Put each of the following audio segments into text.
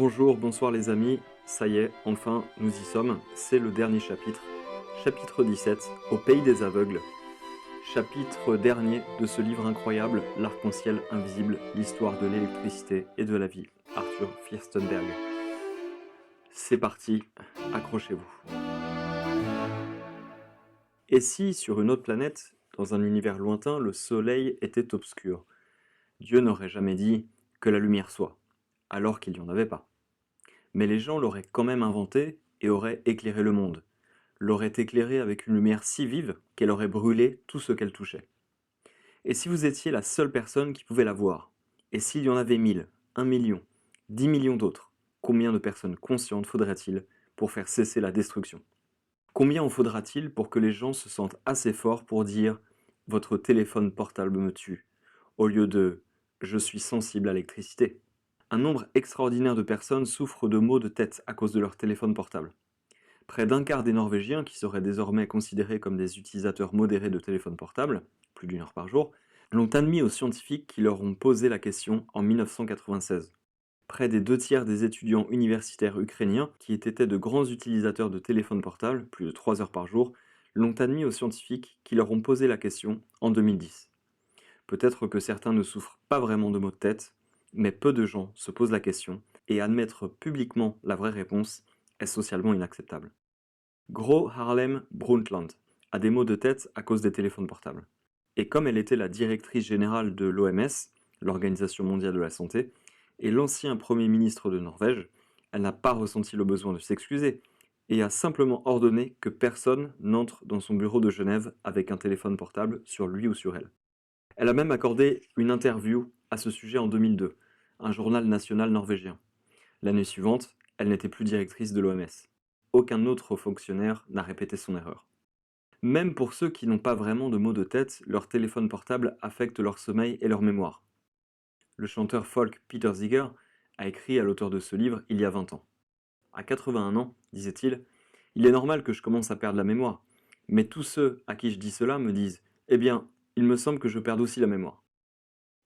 Bonjour, bonsoir les amis, ça y est, enfin nous y sommes, c'est le dernier chapitre, chapitre 17, Au pays des aveugles, chapitre dernier de ce livre incroyable, L'arc-en-ciel invisible, l'histoire de l'électricité et de la vie, Arthur Firstenberg. C'est parti, accrochez-vous. Et si, sur une autre planète, dans un univers lointain, le soleil était obscur? Dieu n'aurait jamais dit que la lumière soit, alors qu'il n'y en avait pas. Mais les gens l'auraient quand même inventé et auraient éclairé le monde, l'auraient éclairé avec une lumière si vive qu'elle aurait brûlé tout ce qu'elle touchait. Et si vous étiez la seule personne qui pouvait la voir? Et s'il y en avait 1000, 1 million, 10 millions d'autres? Combien de personnes conscientes faudrait-il pour faire cesser la destruction? Combien en faudra-t-il pour que les gens se sentent assez forts pour dire «Votre téléphone portable me tue» au lieu de «Je suis sensible à l'électricité»? Un nombre extraordinaire de personnes souffrent de maux de tête à cause de leur téléphone portable. Près d'un quart des Norvégiens, qui seraient désormais considérés comme des utilisateurs modérés de téléphone portable, plus d'une heure par jour, l'ont admis aux scientifiques qui leur ont posé la question en 1996. Près des 2 tiers des étudiants universitaires ukrainiens, qui étaient de grands utilisateurs de téléphone portable, plus de 3 heures par jour, l'ont admis aux scientifiques qui leur ont posé la question en 2010. Peut-être que certains ne souffrent pas vraiment de maux de tête, mais peu de gens se posent la question, et admettre publiquement la vraie réponse est socialement inacceptable. Gro Harlem Brundtland a des maux de tête à cause des téléphones portables. Et comme elle était la directrice générale de l'OMS, l'Organisation mondiale de la santé, et l'ancien Premier ministre de Norvège, elle n'a pas ressenti le besoin de s'excuser et a simplement ordonné que personne n'entre dans son bureau de Genève avec un téléphone portable sur lui ou sur elle. Elle a même accordé une interview à ce sujet en 2002, un journal national norvégien. L'année suivante, elle n'était plus directrice de l'OMS. Aucun autre fonctionnaire n'a répété son erreur. Même pour ceux qui n'ont pas vraiment de maux de tête, leur téléphone portable affecte leur sommeil et leur mémoire. Le chanteur folk Peter Seeger a écrit à l'auteur de ce livre il y a 20 ans. À 81 ans, disait-il, il est normal que je commence à perdre la mémoire. Mais tous ceux à qui je dis cela me disent « Eh bien, il me semble que je perde aussi la mémoire ».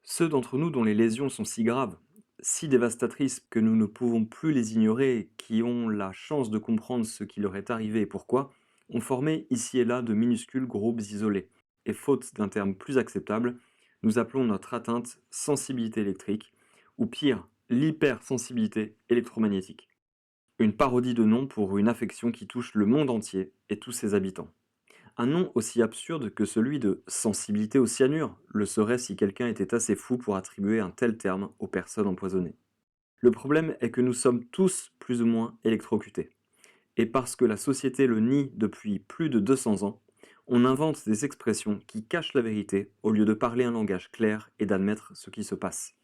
Ceux d'entre nous dont les lésions sont si graves, si dévastatrices que nous ne pouvons plus les ignorer, qui ont la chance de comprendre ce qui leur est arrivé et pourquoi, ont formé ici et là de minuscules groupes isolés. Et faute d'un terme plus acceptable, nous appelons notre atteinte sensibilité électrique, ou pire, l'hypersensibilité électromagnétique. Une parodie de nom pour une affection qui touche le monde entier et tous ses habitants. Un nom aussi absurde que celui de sensibilité au cyanure le serait si quelqu'un était assez fou pour attribuer un tel terme aux personnes empoisonnées. Le problème est que nous sommes tous plus ou moins électrocutés. Et parce que la société le nie depuis plus de 200 ans, on invente des expressions qui cachent la vérité au lieu de parler un langage clair et d'admettre ce qui se passe.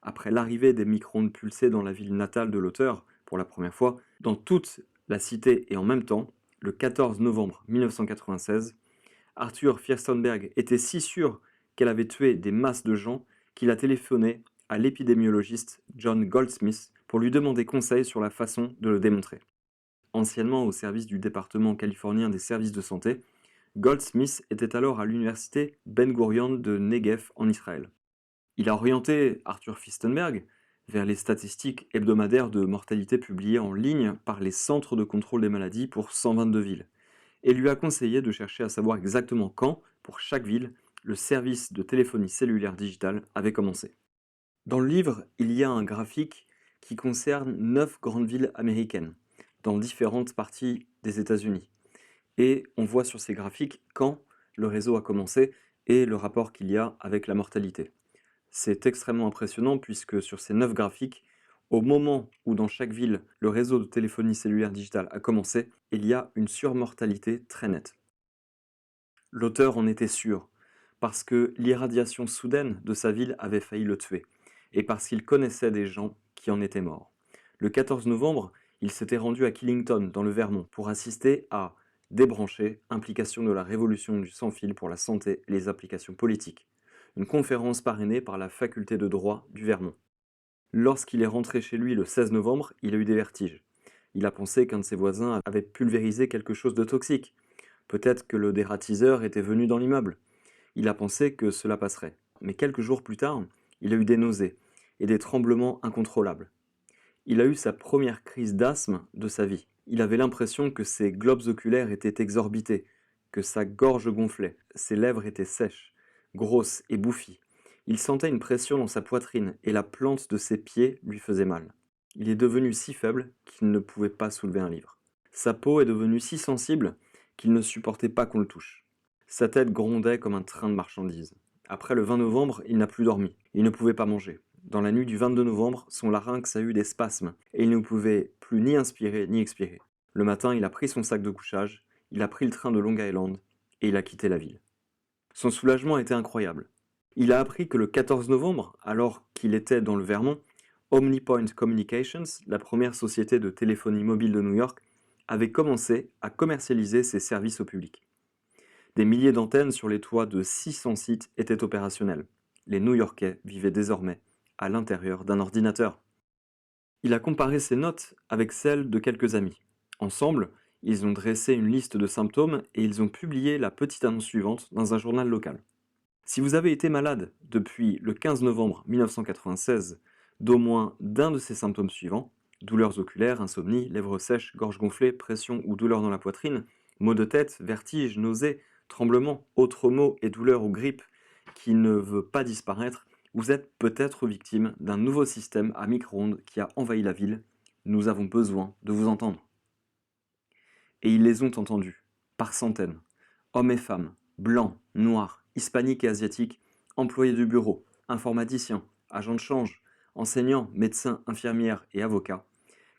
Après l'arrivée des micro-ondes pulsées dans la ville natale de l'auteur, pour la première fois, dans toute la cité et en même temps, le 14 novembre 1996, Arthur Firstenberg était si sûr qu'elle avait tué des masses de gens qu'il a téléphoné à l'épidémiologiste John Goldsmith pour lui demander conseil sur la façon de le démontrer. Anciennement au service du département californien des services de santé, Goldsmith était alors à l'université Ben Gurion de Negev en Israël. Il a orienté Arthur Firstenberg vers les statistiques hebdomadaires de mortalité publiées en ligne par les centres de contrôle des maladies pour 122 villes, et lui a conseillé de chercher à savoir exactement quand, pour chaque ville, le service de téléphonie cellulaire digitale avait commencé. Dans le livre, il y a un graphique qui concerne 9 grandes villes américaines, dans différentes parties des États-Unis. Et on voit sur ces graphiques quand le réseau a commencé et le rapport qu'il y a avec la mortalité. C'est extrêmement impressionnant puisque sur ces 9 graphiques, au moment où dans chaque ville le réseau de téléphonie cellulaire digitale a commencé, il y a une surmortalité très nette. L'auteur en était sûr, parce que l'irradiation soudaine de sa ville avait failli le tuer, et parce qu'il connaissait des gens qui en étaient morts. Le 14 novembre, il s'était rendu à Killington, dans le Vermont, pour assister à Débrancher, implication de la révolution du sans-fil pour la santé et les applications politiques, une conférence parrainée par la faculté de droit du Vermont. Lorsqu'il est rentré chez lui le 16 novembre, il a eu des vertiges. Il a pensé qu'un de ses voisins avait pulvérisé quelque chose de toxique. Peut-être que le dératiseur était venu dans l'immeuble. Il a pensé que cela passerait. Mais quelques jours plus tard, il a eu des nausées et des tremblements incontrôlables. Il a eu sa première crise d'asthme de sa vie. Il avait l'impression que ses globes oculaires étaient exorbités, que sa gorge gonflait, ses lèvres étaient sèches, grosses et bouffies. Il sentait une pression dans sa poitrine et la plante de ses pieds lui faisait mal. Il est devenu si faible qu'il ne pouvait pas soulever un livre. Sa peau est devenue si sensible qu'il ne supportait pas qu'on le touche. Sa tête grondait comme un train de marchandises. Après le 20 novembre, il n'a plus dormi. Il ne pouvait pas manger. Dans la nuit du 22 novembre, son larynx a eu des spasmes et il ne pouvait plus ni inspirer ni expirer. Le matin, il a pris son sac de couchage, il a pris le train de Long Island et il a quitté la ville. Son soulagement était incroyable. Il a appris que le 14 novembre, alors qu'il était dans le Vermont, OmniPoint Communications, la première société de téléphonie mobile de New York, avait commencé à commercialiser ses services au public. Des milliers d'antennes sur les toits de 600 sites étaient opérationnelles. Les New-Yorkais vivaient désormais à l'intérieur d'un ordinateur. Il a comparé ses notes avec celles de quelques amis. Ensemble, ils ont dressé une liste de symptômes et ils ont publié la petite annonce suivante dans un journal local. Si vous avez été malade depuis le 15 novembre 1996 d'au moins d'un de ces symptômes suivants, douleurs oculaires, insomnie, lèvres sèches, gorge gonflée, pression ou douleur dans la poitrine, maux de tête, vertige, nausées, tremblements, autres maux et douleurs ou grippe qui ne veut pas disparaître, vous êtes peut-être victime d'un nouveau système à micro-ondes qui a envahi la ville. Nous avons besoin de vous entendre. Et ils les ont entendus, par centaines, hommes et femmes, blancs, noirs, hispaniques et asiatiques, employés du bureau, informaticiens, agents de change, enseignants, médecins, infirmières et avocats,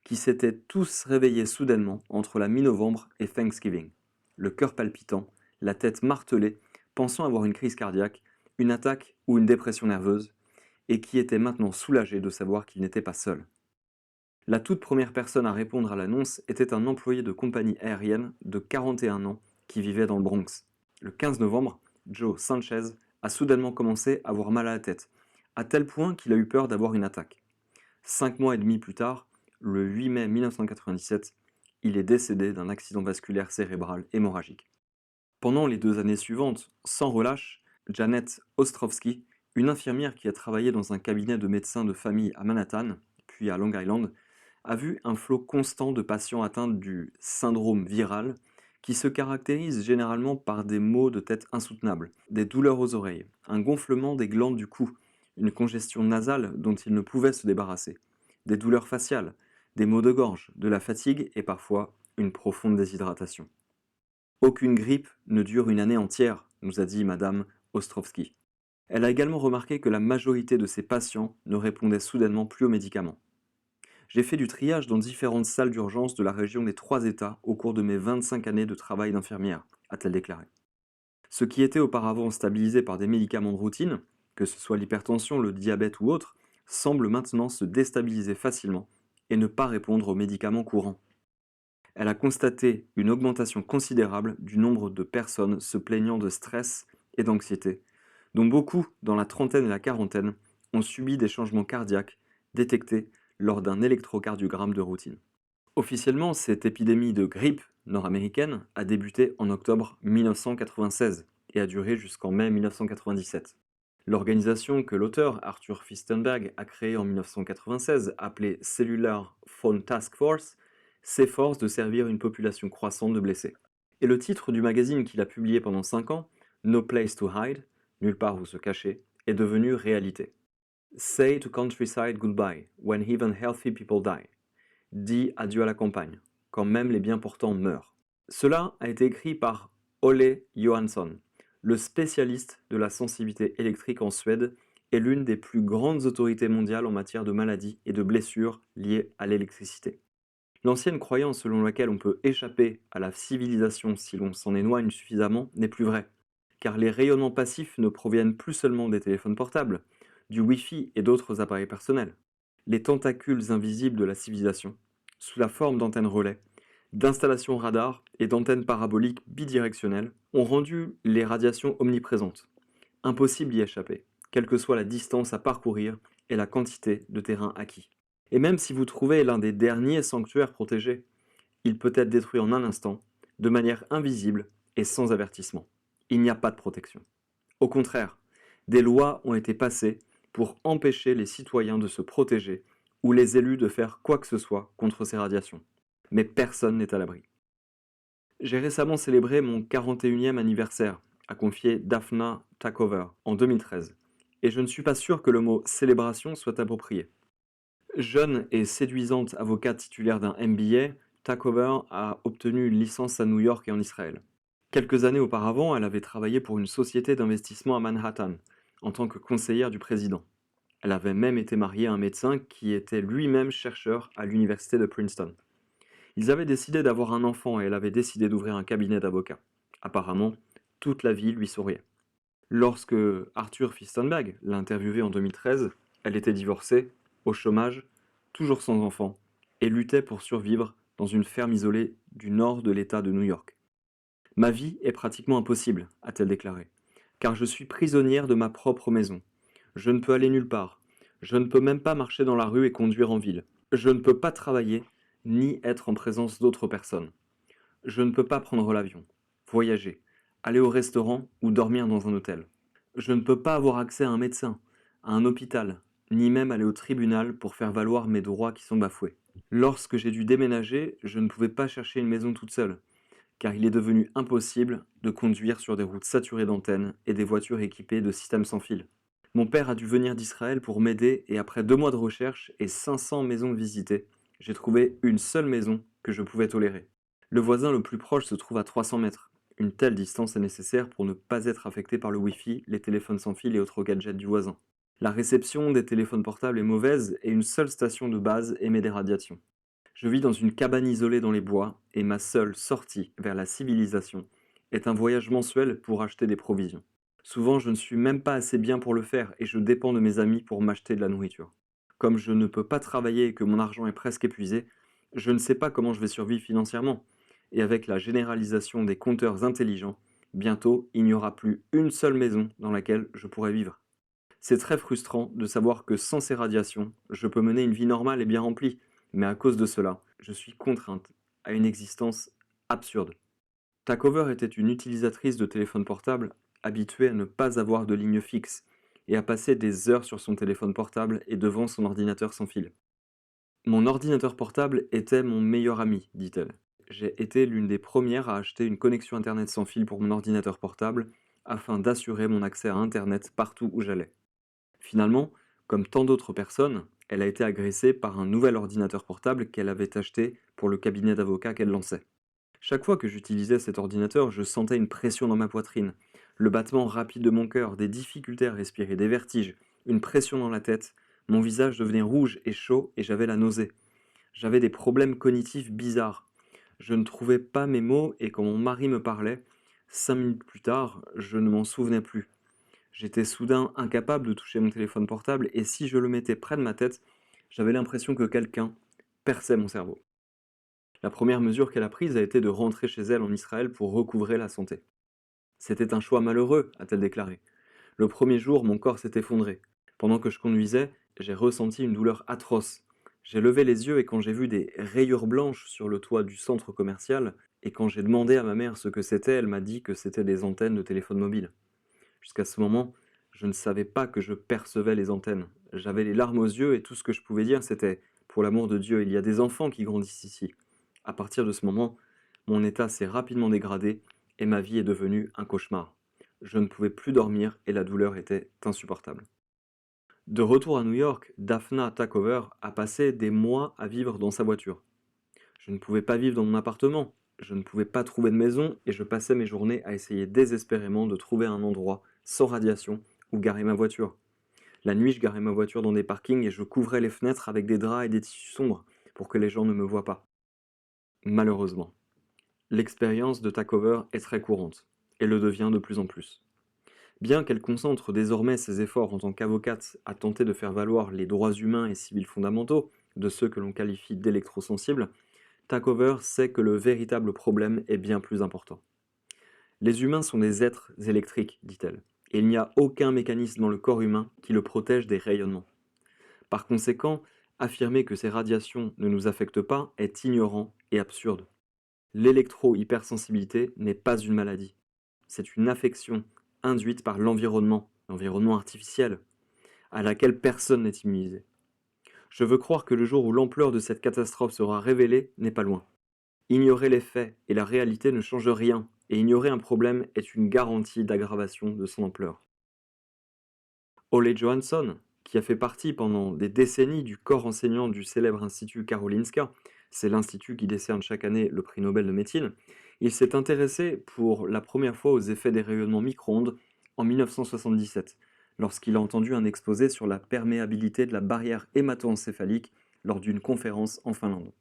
qui s'étaient tous réveillés soudainement entre la mi-novembre et Thanksgiving, le cœur palpitant, la tête martelée, pensant avoir une crise cardiaque, une attaque ou une dépression nerveuse, et qui étaient maintenant soulagés de savoir qu'ils n'étaient pas seuls. La toute première personne à répondre à l'annonce était un employé de compagnie aérienne de 41 ans qui vivait dans le Bronx. Le 15 novembre, Joe Sanchez a soudainement commencé à avoir mal à la tête, à tel point qu'il a eu peur d'avoir une attaque. 5 mois et demi plus tard, le 8 mai 1997, il est décédé d'un accident vasculaire cérébral hémorragique. Pendant les 2 années suivantes, sans relâche, Janet Ostrowski, une infirmière qui a travaillé dans un cabinet de médecins de famille à Manhattan, puis à Long Island, a vu un flot constant de patients atteints du syndrome viral qui se caractérise généralement par des maux de tête insoutenables, des douleurs aux oreilles, un gonflement des glandes du cou, une congestion nasale dont ils ne pouvaient se débarrasser, des douleurs faciales, des maux de gorge, de la fatigue et parfois une profonde déshydratation. Aucune grippe ne dure une année entière, nous a dit Madame Ostrowski. Elle a également remarqué que la majorité de ces patients ne répondaient soudainement plus aux médicaments. J'ai fait du triage dans différentes salles d'urgence de la région des 3 États au cours de mes 25 années de travail d'infirmière, a-t-elle déclaré. Ce qui était auparavant stabilisé par des médicaments de routine, que ce soit l'hypertension, le diabète ou autre, semble maintenant se déstabiliser facilement et ne pas répondre aux médicaments courants. Elle a constaté une augmentation considérable du nombre de personnes se plaignant de stress et d'anxiété, dont beaucoup, dans la trentaine et la quarantaine, ont subi des changements cardiaques détectés lors d'un électrocardiogramme de routine. Officiellement, cette épidémie de grippe nord-américaine a débuté en octobre 1996 et a duré jusqu'en mai 1997. L'organisation que l'auteur Arthur Fistenberg a créée en 1996, appelée Cellular Phone Task Force, s'efforce de servir une population croissante de blessés. Et le titre du magazine qu'il a publié pendant 5 ans, No Place to Hide, nulle part où se cacher, est devenu réalité. Say to countryside goodbye, when even healthy people die. Dis adieu à la campagne, quand même les bien portants meurent. Cela a été écrit par Ole Johansson, le spécialiste de la sensibilité électrique en Suède et l'une des plus grandes autorités mondiales en matière de maladies et de blessures liées à l'électricité. L'ancienne croyance selon laquelle on peut échapper à la civilisation si l'on s'en éloigne suffisamment n'est plus vraie, car les rayonnements passifs ne proviennent plus seulement des téléphones portables, du Wi-Fi et d'autres appareils personnels. Les tentacules invisibles de la civilisation, sous la forme d'antennes relais, d'installations radars et d'antennes paraboliques bidirectionnelles, ont rendu les radiations omniprésentes. Impossible d'y échapper, quelle que soit la distance à parcourir et la quantité de terrain acquis. Et même si vous trouvez l'un des derniers sanctuaires protégés, il peut être détruit en un instant, de manière invisible et sans avertissement. Il n'y a pas de protection. Au contraire, des lois ont été passées pour empêcher les citoyens de se protéger ou les élus de faire quoi que ce soit contre ces radiations. Mais personne n'est à l'abri. J'ai récemment célébré mon 41e anniversaire, a confié Daphna Takover en 2013, et je ne suis pas sûr que le mot célébration soit approprié. Jeune et séduisante avocate titulaire d'un MBA, Takover a obtenu une licence à New York et en Israël. Quelques années auparavant, elle avait travaillé pour une société d'investissement à Manhattan, en tant que conseillère du président. Elle avait même été mariée à un médecin qui était lui-même chercheur à l'université de Princeton. Ils avaient décidé d'avoir un enfant et elle avait décidé d'ouvrir un cabinet d'avocats. Apparemment, toute la vie lui souriait. Lorsque Arthur Fistenberg l'a interviewée en 2013, elle était divorcée, au chômage, toujours sans enfant, et luttait pour survivre dans une ferme isolée du nord de l'État de New York. Ma vie est pratiquement impossible, a-t-elle déclaré, car je suis prisonnière de ma propre maison. Je ne peux aller nulle part. Je ne peux même pas marcher dans la rue et conduire en ville. Je ne peux pas travailler, ni être en présence d'autres personnes. Je ne peux pas prendre l'avion, voyager, aller au restaurant ou dormir dans un hôtel. Je ne peux pas avoir accès à un médecin, à un hôpital, ni même aller au tribunal pour faire valoir mes droits qui sont bafoués. Lorsque j'ai dû déménager, je ne pouvais pas chercher une maison toute seule, car il est devenu impossible de conduire sur des routes saturées d'antennes et des voitures équipées de systèmes sans fil. Mon père a dû venir d'Israël pour m'aider et après 2 mois de recherche et 500 maisons visitées, j'ai trouvé une seule maison que je pouvais tolérer. Le voisin le plus proche se trouve à 300 mètres. Une telle distance est nécessaire pour ne pas être affecté par le Wi-Fi, les téléphones sans fil et autres gadgets du voisin. La réception des téléphones portables est mauvaise et une seule station de base émet des radiations. Je vis dans une cabane isolée dans les bois et ma seule sortie vers la civilisation est un voyage mensuel pour acheter des provisions. Souvent, je ne suis même pas assez bien pour le faire et je dépends de mes amis pour m'acheter de la nourriture. Comme je ne peux pas travailler et que mon argent est presque épuisé, je ne sais pas comment je vais survivre financièrement. Et avec la généralisation des compteurs intelligents, bientôt il n'y aura plus une seule maison dans laquelle je pourrai vivre. C'est très frustrant de savoir que sans ces radiations, je peux mener une vie normale et bien remplie, mais à cause de cela, je suis contrainte à une existence absurde. Takover était une utilisatrice de téléphone portable habituée à ne pas avoir de ligne fixe et à passer des heures sur son téléphone portable et devant son ordinateur sans fil. Mon ordinateur portable était mon meilleur ami, dit-elle. J'ai été l'une des premières à acheter une connexion Internet sans fil pour mon ordinateur portable afin d'assurer mon accès à Internet partout où j'allais. Finalement, comme tant d'autres personnes, elle a été agressée par un nouvel ordinateur portable qu'elle avait acheté pour le cabinet d'avocats qu'elle lançait. Chaque fois que j'utilisais cet ordinateur, je sentais une pression dans ma poitrine, le battement rapide de mon cœur, des difficultés à respirer, des vertiges, une pression dans la tête. Mon visage devenait rouge et chaud et j'avais la nausée. J'avais des problèmes cognitifs bizarres. Je ne trouvais pas mes mots et quand mon mari me parlait, 5 minutes plus tard, je ne m'en souvenais plus. J'étais soudain incapable de toucher mon téléphone portable et si je le mettais près de ma tête, j'avais l'impression que quelqu'un perçait mon cerveau. La première mesure qu'elle a prise a été de rentrer chez elle en Israël pour recouvrer la santé. C'était un choix malheureux, a-t-elle déclaré. Le premier jour, mon corps s'est effondré. Pendant que je conduisais, j'ai ressenti une douleur atroce. J'ai levé les yeux et quand j'ai vu des rayures blanches sur le toit du centre commercial, et quand j'ai demandé à ma mère ce que c'était, elle m'a dit que c'était des antennes de téléphone mobile. Jusqu'à ce moment, je ne savais pas que je percevais les antennes. J'avais les larmes aux yeux et tout ce que je pouvais dire c'était pour l'amour de Dieu, il y a des enfants qui grandissent ici. À partir de ce moment, mon état s'est rapidement dégradé et ma vie est devenue un cauchemar. Je ne pouvais plus dormir et la douleur était insupportable. De retour à New York, Daphna Takover a passé des mois à vivre dans sa voiture. Je ne pouvais pas vivre dans mon appartement, je ne pouvais pas trouver de maison et je passais mes journées à essayer désespérément de trouver un endroit sans radiation où garer ma voiture. La nuit, je garais ma voiture dans des parkings et je couvrais les fenêtres avec des draps et des tissus sombres pour que les gens ne me voient pas. Malheureusement, l'expérience de Takover est très courante et le devient de plus en plus. Bien qu'elle concentre désormais ses efforts en tant qu'avocate à tenter de faire valoir les droits humains et civils fondamentaux de ceux que l'on qualifie d'électrosensibles, Takover sait que le véritable problème est bien plus important. Les humains sont des êtres électriques, dit-elle, et il n'y a aucun mécanisme dans le corps humain qui le protège des rayonnements. Par conséquent, affirmer que ces radiations ne nous affectent pas est ignorant et absurde. L'électro-hypersensibilité n'est pas une maladie. C'est une affection induite par l'environnement artificiel, à laquelle personne n'est immunisé. Je veux croire que le jour où l'ampleur de cette catastrophe sera révélée n'est pas loin. Ignorer les faits et la réalité ne change rien, et ignorer un problème est une garantie d'aggravation de son ampleur. Ole Johansson, qui a fait partie pendant des décennies du corps enseignant du célèbre institut Karolinska, c'est l'institut qui décerne chaque année le prix Nobel de médecine, il s'est intéressé pour la première fois aux effets des rayonnements micro-ondes en 1977, lorsqu'il a entendu un exposé sur la perméabilité de la barrière hémato-encéphalique lors d'une conférence en Finlande.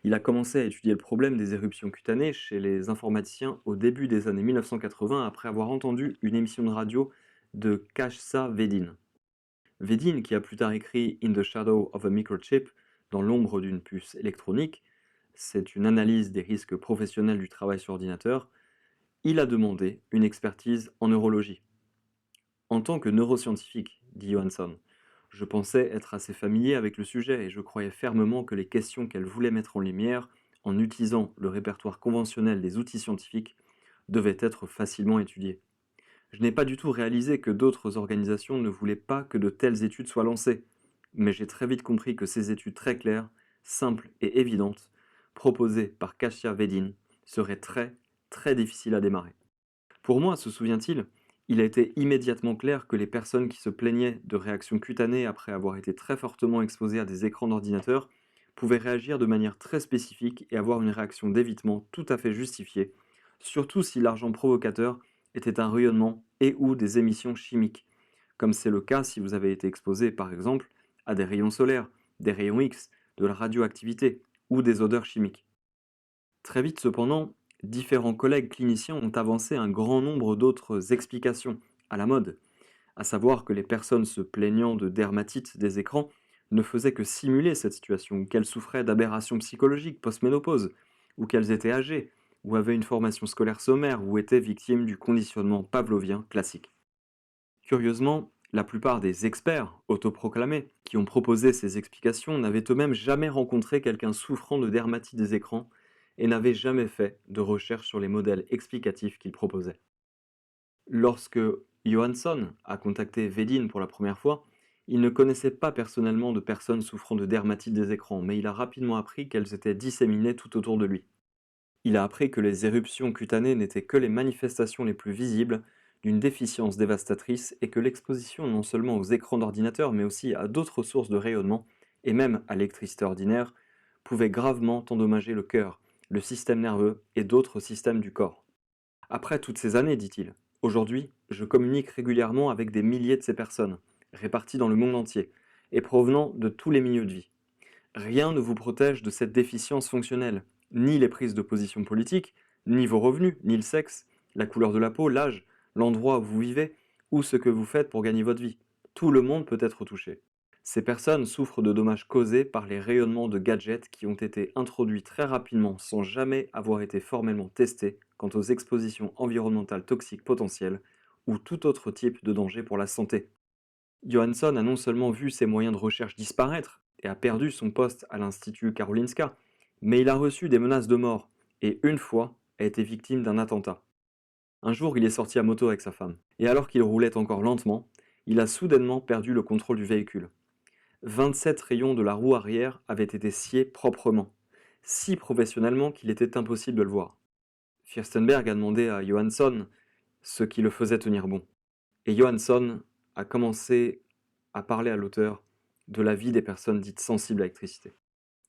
Il a commencé à étudier le problème des éruptions cutanées chez les informaticiens au début des années 1980 après avoir entendu une émission de radio de Kasia Vedin. Vedin, qui a plus tard écrit In the Shadow of a Microchip, dans l'ombre d'une puce électronique, c'est une analyse des risques professionnels du travail sur ordinateur, il a demandé une expertise en neurologie. En tant que neuroscientifique, dit Johansson, je pensais être assez familier avec le sujet et je croyais fermement que les questions qu'elle voulait mettre en lumière, en utilisant le répertoire conventionnel des outils scientifiques, devaient être facilement étudiées. Je n'ai pas du tout réalisé que d'autres organisations ne voulaient pas que de telles études soient lancées, mais j'ai très vite compris que ces études très claires, simples et évidentes, proposées par Kasia Vedin, seraient très, très difficiles à démarrer. Pour moi, se souvient-il, il a été immédiatement clair que les personnes qui se plaignaient de réactions cutanées après avoir été très fortement exposées à des écrans d'ordinateur pouvaient réagir de manière très spécifique et avoir une réaction d'évitement tout à fait justifiée, surtout si l'agent provocateur était un rayonnement et ou des émissions chimiques, comme c'est le cas si vous avez été exposé par exemple à des rayons solaires, des rayons X, de la radioactivité ou des odeurs chimiques. Très vite cependant, différents collègues cliniciens ont avancé un grand nombre d'autres explications à la mode, à savoir que les personnes se plaignant de dermatite des écrans ne faisaient que simuler cette situation, ou qu'elles souffraient d'aberrations psychologiques post-ménopause, ou qu'elles étaient âgées, ou avaient une formation scolaire sommaire, ou étaient victimes du conditionnement pavlovien classique. Curieusement, la plupart des experts autoproclamés qui ont proposé ces explications n'avaient eux-mêmes jamais rencontré quelqu'un souffrant de dermatite des écrans et n'avaient jamais fait de recherche sur les modèles explicatifs qu'ils proposaient. Lorsque Johansson a contacté Vedin pour la première fois, il ne connaissait pas personnellement de personnes souffrant de dermatite des écrans, mais il a rapidement appris qu'elles étaient disséminées tout autour de lui. Il a appris que les éruptions cutanées n'étaient que les manifestations les plus visibles d'une déficience dévastatrice et que l'exposition non seulement aux écrans d'ordinateur mais aussi à d'autres sources de rayonnement, et même à l'électricité ordinaire, pouvait gravement endommager le cœur, le système nerveux et d'autres systèmes du corps. Après toutes ces années, dit-il, aujourd'hui, je communique régulièrement avec des milliers de ces personnes, réparties dans le monde entier, et provenant de tous les milieux de vie. Rien ne vous protège de cette déficience fonctionnelle, ni les prises de position politique, ni vos revenus, ni le sexe, la couleur de la peau, l'âge, l'endroit où vous vivez, ou ce que vous faites pour gagner votre vie. Tout le monde peut être touché. Ces personnes souffrent de dommages causés par les rayonnements de gadgets qui ont été introduits très rapidement sans jamais avoir été formellement testés quant aux expositions environnementales toxiques potentielles ou tout autre type de danger pour la santé. Johansson a non seulement vu ses moyens de recherche disparaître et a perdu son poste à l'Institut Karolinska, mais il a reçu des menaces de mort et une fois a été victime d'un attentat. Un jour, il est sorti à moto avec sa femme, et alors qu'il roulait encore lentement, il a soudainement perdu le contrôle du véhicule. 27 rayons de la roue arrière avaient été sciés proprement, si professionnellement qu'il était impossible de le voir. Fürstenberg a demandé à Johansson ce qui le faisait tenir bon. Et Johansson a commencé à parler à l'auteur de la vie des personnes dites sensibles à l'électricité.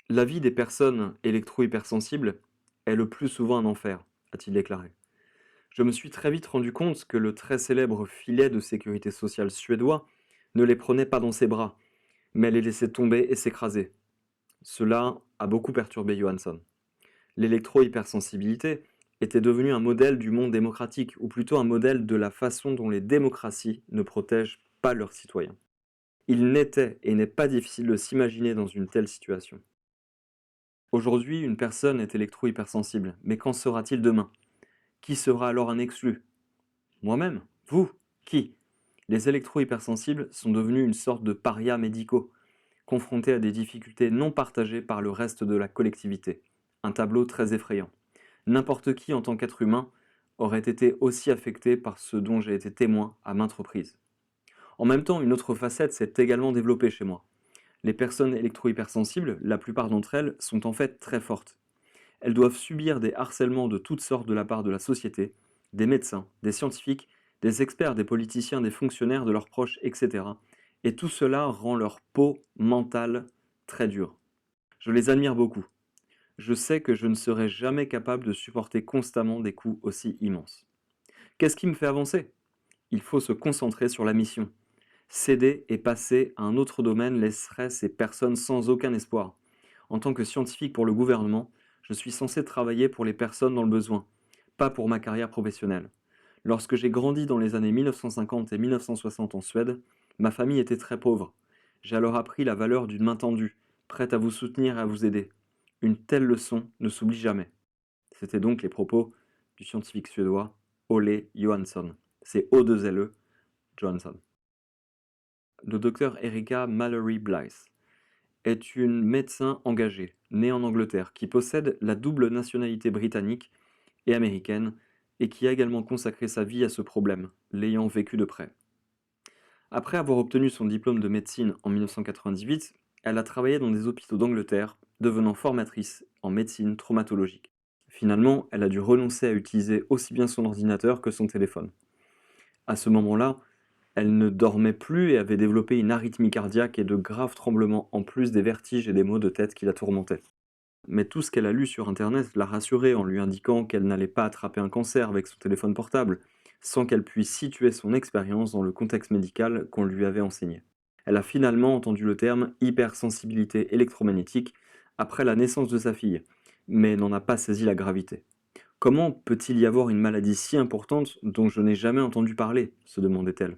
La vie des personnes électro-hypersensibles est le plus souvent un enfer, a-t-il déclaré. Je me suis très vite rendu compte que le très célèbre filet de sécurité sociale suédois ne les prenait pas dans ses bras, mais les laissait tomber et s'écraser. Cela a beaucoup perturbé Johansson. L'électro-hypersensibilité était devenue un modèle du monde démocratique, ou plutôt un modèle de la façon dont les démocraties ne protègent pas leurs citoyens. Il n'était et n'est pas difficile de s'imaginer dans une telle situation. Aujourd'hui, une personne est électro-hypersensible, mais qu'en sera-t-il demain? Qui sera alors un exclu? Moi-même? Vous? Qui? Les électro-hypersensibles sont devenus une sorte de parias médicaux, confrontés à des difficultés non partagées par le reste de la collectivité. Un tableau très effrayant. N'importe qui, en tant qu'être humain, aurait été aussi affecté par ce dont j'ai été témoin à maintes reprises. En même temps, une autre facette s'est également développée chez moi. Les personnes électro-hypersensibles, la plupart d'entre elles, sont en fait très fortes. Elles doivent subir des harcèlements de toutes sortes de la part de la société, des médecins, des scientifiques, des experts, des politiciens, des fonctionnaires, de leurs proches, etc. Et tout cela rend leur peau mentale très dure. Je les admire beaucoup. Je sais que je ne serai jamais capable de supporter constamment des coups aussi immenses. Qu'est-ce qui me fait avancer? Il faut se concentrer sur la mission. Céder et passer à un autre domaine laisserait ces personnes sans aucun espoir. En tant que scientifique pour le gouvernement, je suis censé travailler pour les personnes dans le besoin, pas pour ma carrière professionnelle. Lorsque j'ai grandi dans les années 1950 et 1960 en Suède, ma famille était très pauvre. J'ai alors appris la valeur d'une main tendue, prête à vous soutenir et à vous aider. Une telle leçon ne s'oublie jamais. C'était donc les propos du scientifique suédois Ole Johansson. C'est O2LE Johansson. Le docteur Erika Mallory Blythe est une médecin engagée, née en Angleterre, qui possède la double nationalité britannique et américaine, et qui a également consacré sa vie à ce problème, l'ayant vécu de près. Après avoir obtenu son diplôme de médecine en 1998, elle a travaillé dans des hôpitaux d'Angleterre, devenant formatrice en médecine traumatologique. Finalement, elle a dû renoncer à utiliser aussi bien son ordinateur que son téléphone. À ce moment-là, elle ne dormait plus et avait développé une arythmie cardiaque et de graves tremblements, en plus des vertiges et des maux de tête qui la tourmentaient. Mais tout ce qu'elle a lu sur Internet l'a rassurée en lui indiquant qu'elle n'allait pas attraper un cancer avec son téléphone portable, sans qu'elle puisse situer son expérience dans le contexte médical qu'on lui avait enseigné. Elle a finalement entendu le terme hypersensibilité électromagnétique après la naissance de sa fille, mais n'en a pas saisi la gravité. Comment peut-il y avoir une maladie si importante dont je n'ai jamais entendu parler? Se demandait-elle.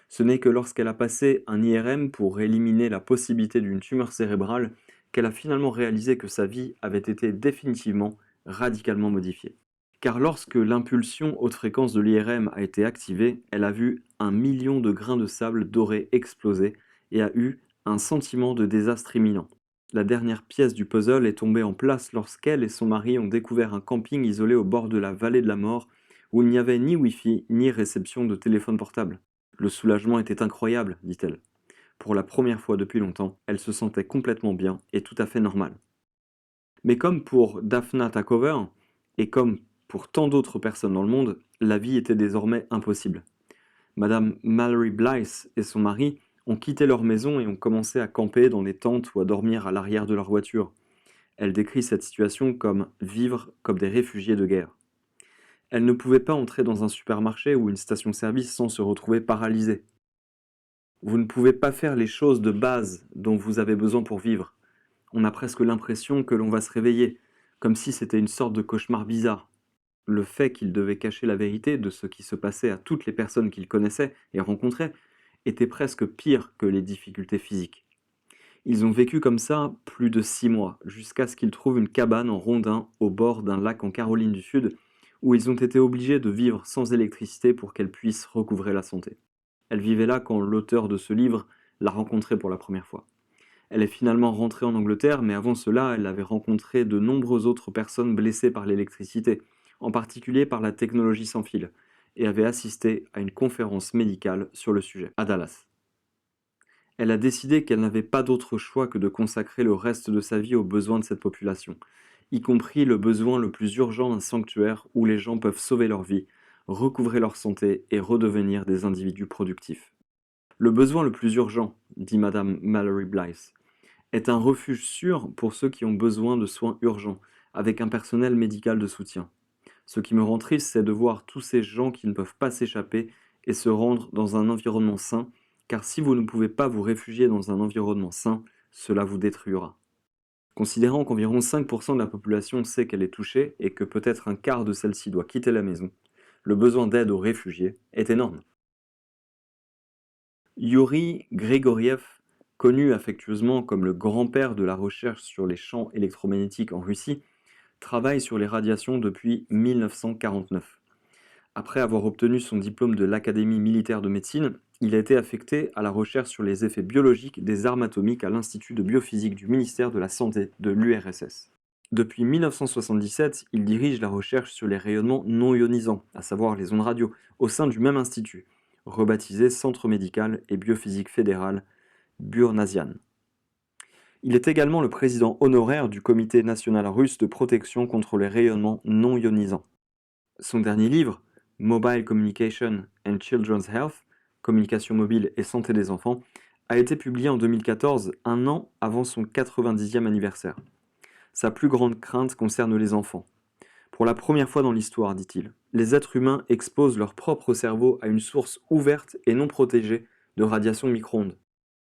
Ce n'est que lorsqu'elle a passé un IRM pour éliminer la possibilité d'une tumeur cérébrale qu'elle a finalement réalisé que sa vie avait été définitivement, radicalement modifiée. Car lorsque l'impulsion haute fréquence de l'IRM a été activée, elle a vu 1 million de grains de sable doré exploser et a eu un sentiment de désastre imminent. La dernière pièce du puzzle est tombée en place lorsqu'elle et son mari ont découvert un camping isolé au bord de la vallée de la mort où il n'y avait ni Wi-Fi ni réception de téléphone portable. Le soulagement était incroyable, dit-elle. Pour la première fois depuis longtemps, elle se sentait complètement bien et tout à fait normale. Mais comme pour Daphna Takover, et comme pour tant d'autres personnes dans le monde, la vie était désormais impossible. Madame Mallory Blythe et son mari ont quitté leur maison et ont commencé à camper dans des tentes ou à dormir à l'arrière de leur voiture. Elle décrit cette situation comme vivre comme des réfugiés de guerre. Elle ne pouvait pas entrer dans un supermarché ou une station-service sans se retrouver paralysée. Vous ne pouvez pas faire les choses de base dont vous avez besoin pour vivre. On a presque l'impression que l'on va se réveiller, comme si c'était une sorte de cauchemar bizarre. Le fait qu'il devait cacher la vérité de ce qui se passait à toutes les personnes qu'il connaissait et rencontrait était presque pire que les difficultés physiques. Ils ont vécu comme ça plus de 6 mois, jusqu'à ce qu'ils trouvent une cabane en rondin au bord d'un lac en Caroline du Sud, où ils ont été obligés de vivre sans électricité pour qu'elle puisse recouvrer la santé. Elle vivait là quand l'auteur de ce livre l'a rencontrée pour la première fois. Elle est finalement rentrée en Angleterre, mais avant cela, elle avait rencontré de nombreuses autres personnes blessées par l'électricité, en particulier par la technologie sans fil, et avait assisté à une conférence médicale sur le sujet, à Dallas. Elle a décidé qu'elle n'avait pas d'autre choix que de consacrer le reste de sa vie aux besoins de cette population, y compris le besoin le plus urgent d'un sanctuaire où les gens peuvent sauver leur vie, recouvrer leur santé et redevenir des individus productifs. Le besoin le plus urgent, dit Madame Mallory Blythe, est un refuge sûr pour ceux qui ont besoin de soins urgents, avec un personnel médical de soutien. Ce qui me rend triste, c'est de voir tous ces gens qui ne peuvent pas s'échapper et se rendre dans un environnement sain, car si vous ne pouvez pas vous réfugier dans un environnement sain, cela vous détruira. Considérant qu'environ 5% de la population sait qu'elle est touchée et que peut-être un quart de celle-ci doit quitter la maison, le besoin d'aide aux réfugiés est énorme. Yuri Grigoriev, connu affectueusement comme le grand-père de la recherche sur les champs électromagnétiques en Russie, travaille sur les radiations depuis 1949. Après avoir obtenu son diplôme de l'Académie militaire de médecine, il a été affecté à la recherche sur les effets biologiques des armes atomiques à l'Institut de biophysique du ministère de la Santé de l'URSS. Depuis 1977, il dirige la recherche sur les rayonnements non ionisants, à savoir les ondes radio, au sein du même institut, rebaptisé Centre médical et biophysique fédéral Burnasian. Il est également le président honoraire du Comité national russe de protection contre les rayonnements non ionisants. Son dernier livre, Mobile Communication and Children's Health, Communication mobile et santé des enfants, a été publié en 2014, un an avant son 90e anniversaire. Sa plus grande crainte concerne les enfants. Pour la première fois dans l'histoire, dit-il, les êtres humains exposent leur propre cerveau à une source ouverte et non protégée de radiation micro-ondes.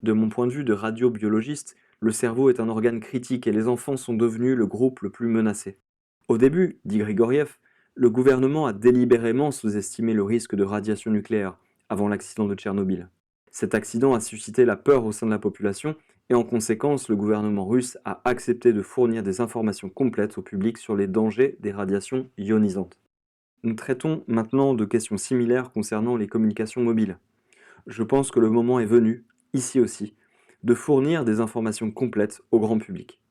De mon point de vue de radiobiologiste, le cerveau est un organe critique et les enfants sont devenus le groupe le plus menacé. Au début, dit Grigoriev, le gouvernement a délibérément sous-estimé le risque de radiation nucléaire avant l'accident de Tchernobyl. Cet accident a suscité la peur au sein de la population et en conséquence, le gouvernement russe a accepté de fournir des informations complètes au public sur les dangers des radiations ionisantes. Nous traitons maintenant de questions similaires concernant les communications mobiles. Je pense que le moment est venu, ici aussi, de fournir des informations complètes au grand public.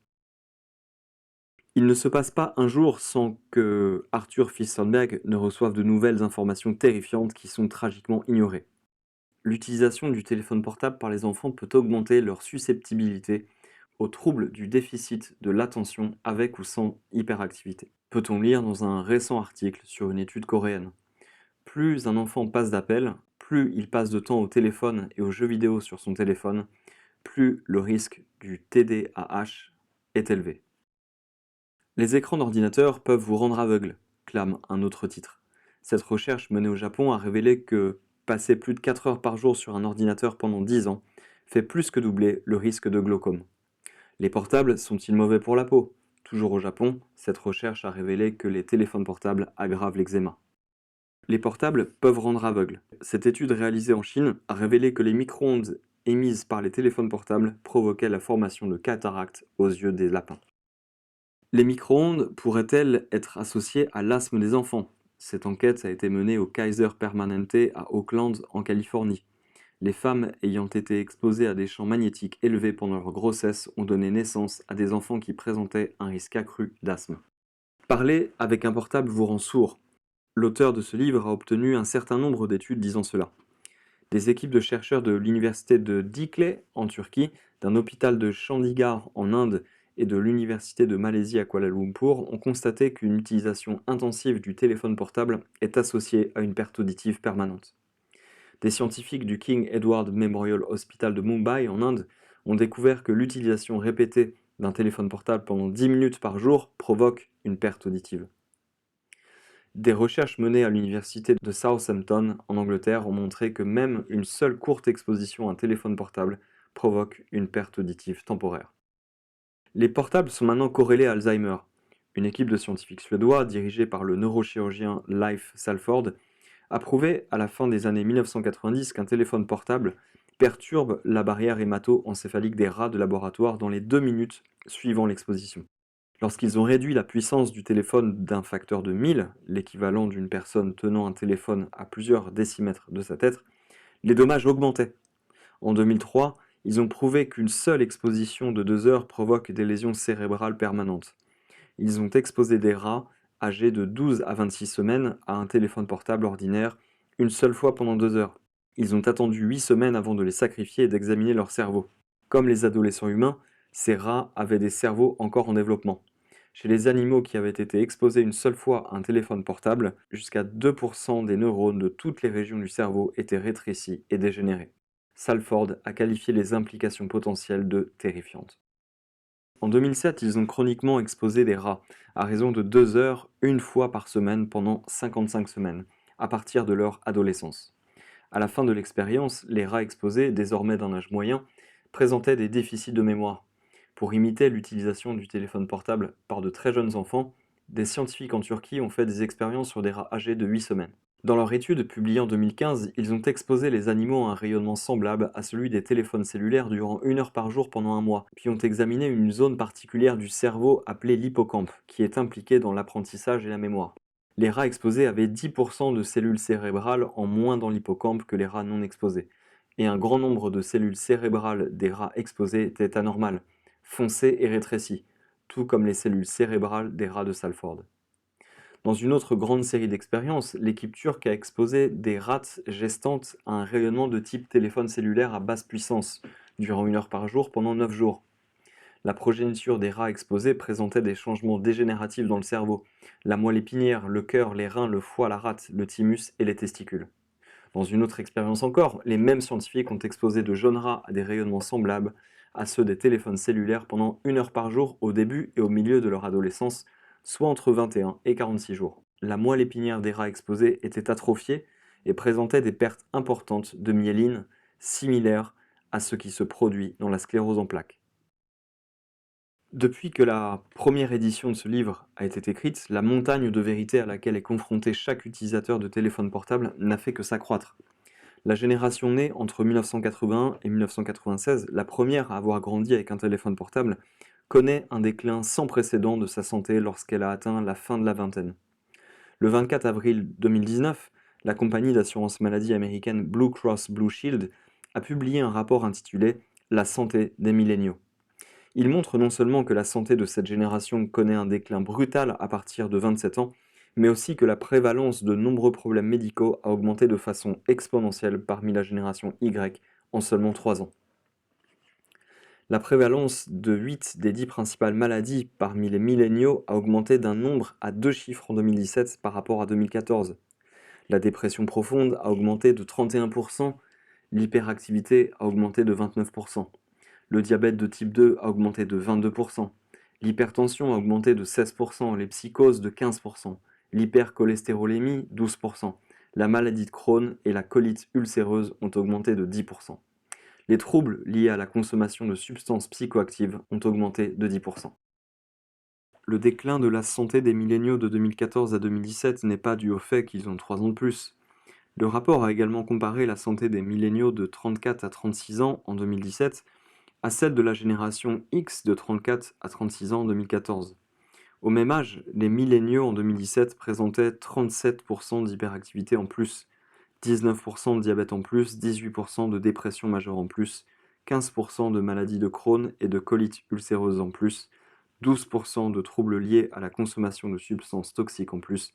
Il ne se passe pas un jour sans que Arthur Firstenberg ne reçoive de nouvelles informations terrifiantes qui sont tragiquement ignorées. L'utilisation du téléphone portable par les enfants peut augmenter leur susceptibilité aux troubles du déficit de l'attention avec ou sans hyperactivité. Peut-on lire dans un récent article sur une étude coréenne. Plus un enfant passe d'appels, plus il passe de temps au téléphone et aux jeux vidéo sur son téléphone, plus le risque du TDAH est élevé. Les écrans d'ordinateur peuvent vous rendre aveugle, clame un autre titre. Cette recherche menée au Japon a révélé que passer plus de 4 heures par jour sur un ordinateur pendant 10 ans fait plus que doubler le risque de glaucome. Les portables sont-ils mauvais pour la peau? Toujours au Japon, cette recherche a révélé que les téléphones portables aggravent l'eczéma. Les portables peuvent rendre aveugle. Cette étude réalisée en Chine a révélé que les micro-ondes émises par les téléphones portables provoquaient la formation de cataractes aux yeux des lapins. Les micro-ondes pourraient-elles être associées à l'asthme des enfants? Cette enquête a été menée au Kaiser Permanente à Oakland, en Californie. Les femmes ayant été exposées à des champs magnétiques élevés pendant leur grossesse ont donné naissance à des enfants qui présentaient un risque accru d'asthme. Parler avec un portable vous rend sourd. L'auteur de ce livre a obtenu un certain nombre d'études disant cela. Des équipes de chercheurs de l'université de Dicle en Turquie, d'un hôpital de Chandigarh en Inde et de l'université de Malaisie à Kuala Lumpur ont constaté qu'une utilisation intensive du téléphone portable est associée à une perte auditive permanente. Des scientifiques du King Edward Memorial Hospital de Mumbai en Inde ont découvert que l'utilisation répétée d'un téléphone portable pendant 10 minutes par jour provoque une perte auditive. Des recherches menées à l'université de Southampton en Angleterre ont montré que même une seule courte exposition à un téléphone portable provoque une perte auditive temporaire. Les portables sont maintenant corrélés à Alzheimer. Une équipe de scientifiques suédois, dirigée par le neurochirurgien Leif Salford, a prouvé à la fin des années 1990 qu'un téléphone portable perturbe la barrière hémato-encéphalique des rats de laboratoire dans les 2 minutes suivant l'exposition. Lorsqu'ils ont réduit la puissance du téléphone d'un facteur de 1000, l'équivalent d'une personne tenant un téléphone à plusieurs décimètres de sa tête, les dommages augmentaient. En 2003, ils ont prouvé qu'une seule exposition de 2 heures provoque des lésions cérébrales permanentes. Ils ont exposé des rats âgés de 12 à 26 semaines à un téléphone portable ordinaire une seule fois pendant 2 heures. Ils ont attendu 8 semaines avant de les sacrifier et d'examiner leur cerveau. Comme les adolescents humains, ces rats avaient des cerveaux encore en développement. Chez les animaux qui avaient été exposés une seule fois à un téléphone portable, jusqu'à 2% des neurones de toutes les régions du cerveau étaient rétrécis et dégénérés. Salford a qualifié les implications potentielles de terrifiantes. En 2007, ils ont chroniquement exposé des rats à raison de 2 heures une fois par semaine pendant 55 semaines, à partir de leur adolescence. À la fin de l'expérience, les rats exposés, désormais d'un âge moyen, présentaient des déficits de mémoire. Pour imiter l'utilisation du téléphone portable par de très jeunes enfants, des scientifiques en Turquie ont fait des expériences sur des rats âgés de 8 semaines. Dans leur étude publiée en 2015, ils ont exposé les animaux à un rayonnement semblable à celui des téléphones cellulaires durant 1 heure par jour pendant un mois, puis ont examiné une zone particulière du cerveau appelée l'hippocampe, qui est impliquée dans l'apprentissage et la mémoire. Les rats exposés avaient 10% de cellules cérébrales en moins dans l'hippocampe que les rats non exposés, et un grand nombre de cellules cérébrales des rats exposés étaient anormales, foncées et rétrécies, tout comme les cellules cérébrales des rats de Salford. Dans une autre grande série d'expériences, l'équipe turque a exposé des rats gestantes à un rayonnement de type téléphone cellulaire à basse puissance, durant 1 heure par jour pendant 9 jours. La progéniture des rats exposés présentait des changements dégénératifs dans le cerveau, la moelle épinière, le cœur, les reins, le foie, la rate, le thymus et les testicules. Dans une autre expérience encore, les mêmes scientifiques ont exposé de jeunes rats à des rayonnements semblables à ceux des téléphones cellulaires pendant 1 heure par jour au début et au milieu de leur adolescence, soit entre 21 et 46 jours. La moelle épinière des rats exposés était atrophiée et présentait des pertes importantes de myéline, similaires à ce qui se produit dans la sclérose en plaques. Depuis que la première édition de ce livre a été écrite, la montagne de vérité à laquelle est confronté chaque utilisateur de téléphone portable n'a fait que s'accroître. La génération née entre 1981 et 1996, la première à avoir grandi avec un téléphone portable, connaît un déclin sans précédent de sa santé lorsqu'elle a atteint la fin de la vingtaine. Le 24 avril 2019, la compagnie d'assurance maladie américaine Blue Cross Blue Shield a publié un rapport intitulé La santé des milléniaux. Il montre non seulement que la santé de cette génération connaît un déclin brutal à partir de 27 ans, mais aussi que la prévalence de nombreux problèmes médicaux a augmenté de façon exponentielle parmi la génération Y en seulement 3 ans. La prévalence de 8 des 10 principales maladies parmi les milléniaux a augmenté d'un nombre à 2 chiffres en 2017 par rapport à 2014. La dépression profonde a augmenté de 31%, l'hyperactivité a augmenté de 29%. Le diabète de type 2 a augmenté de 22%, l'hypertension a augmenté de 16%, les psychoses de 15%, l'hypercholestérolémie 12%, la maladie de Crohn et la colite ulcéreuse ont augmenté de 10%. Les troubles liés à la consommation de substances psychoactives ont augmenté de 10%. Le déclin de la santé des milléniaux de 2014 à 2017 n'est pas dû au fait qu'ils ont 3 ans de plus. Le rapport a également comparé la santé des milléniaux de 34 à 36 ans en 2017 à celle de la génération X de 34 à 36 ans en 2014. Au même âge, les milléniaux en 2017 présentaient 37% d'hyperactivité en plus, 19% de diabète en plus, 18% de dépression majeure en plus, 15% de maladie de Crohn et de colite ulcéreuse en plus, 12% de troubles liés à la consommation de substances toxiques en plus,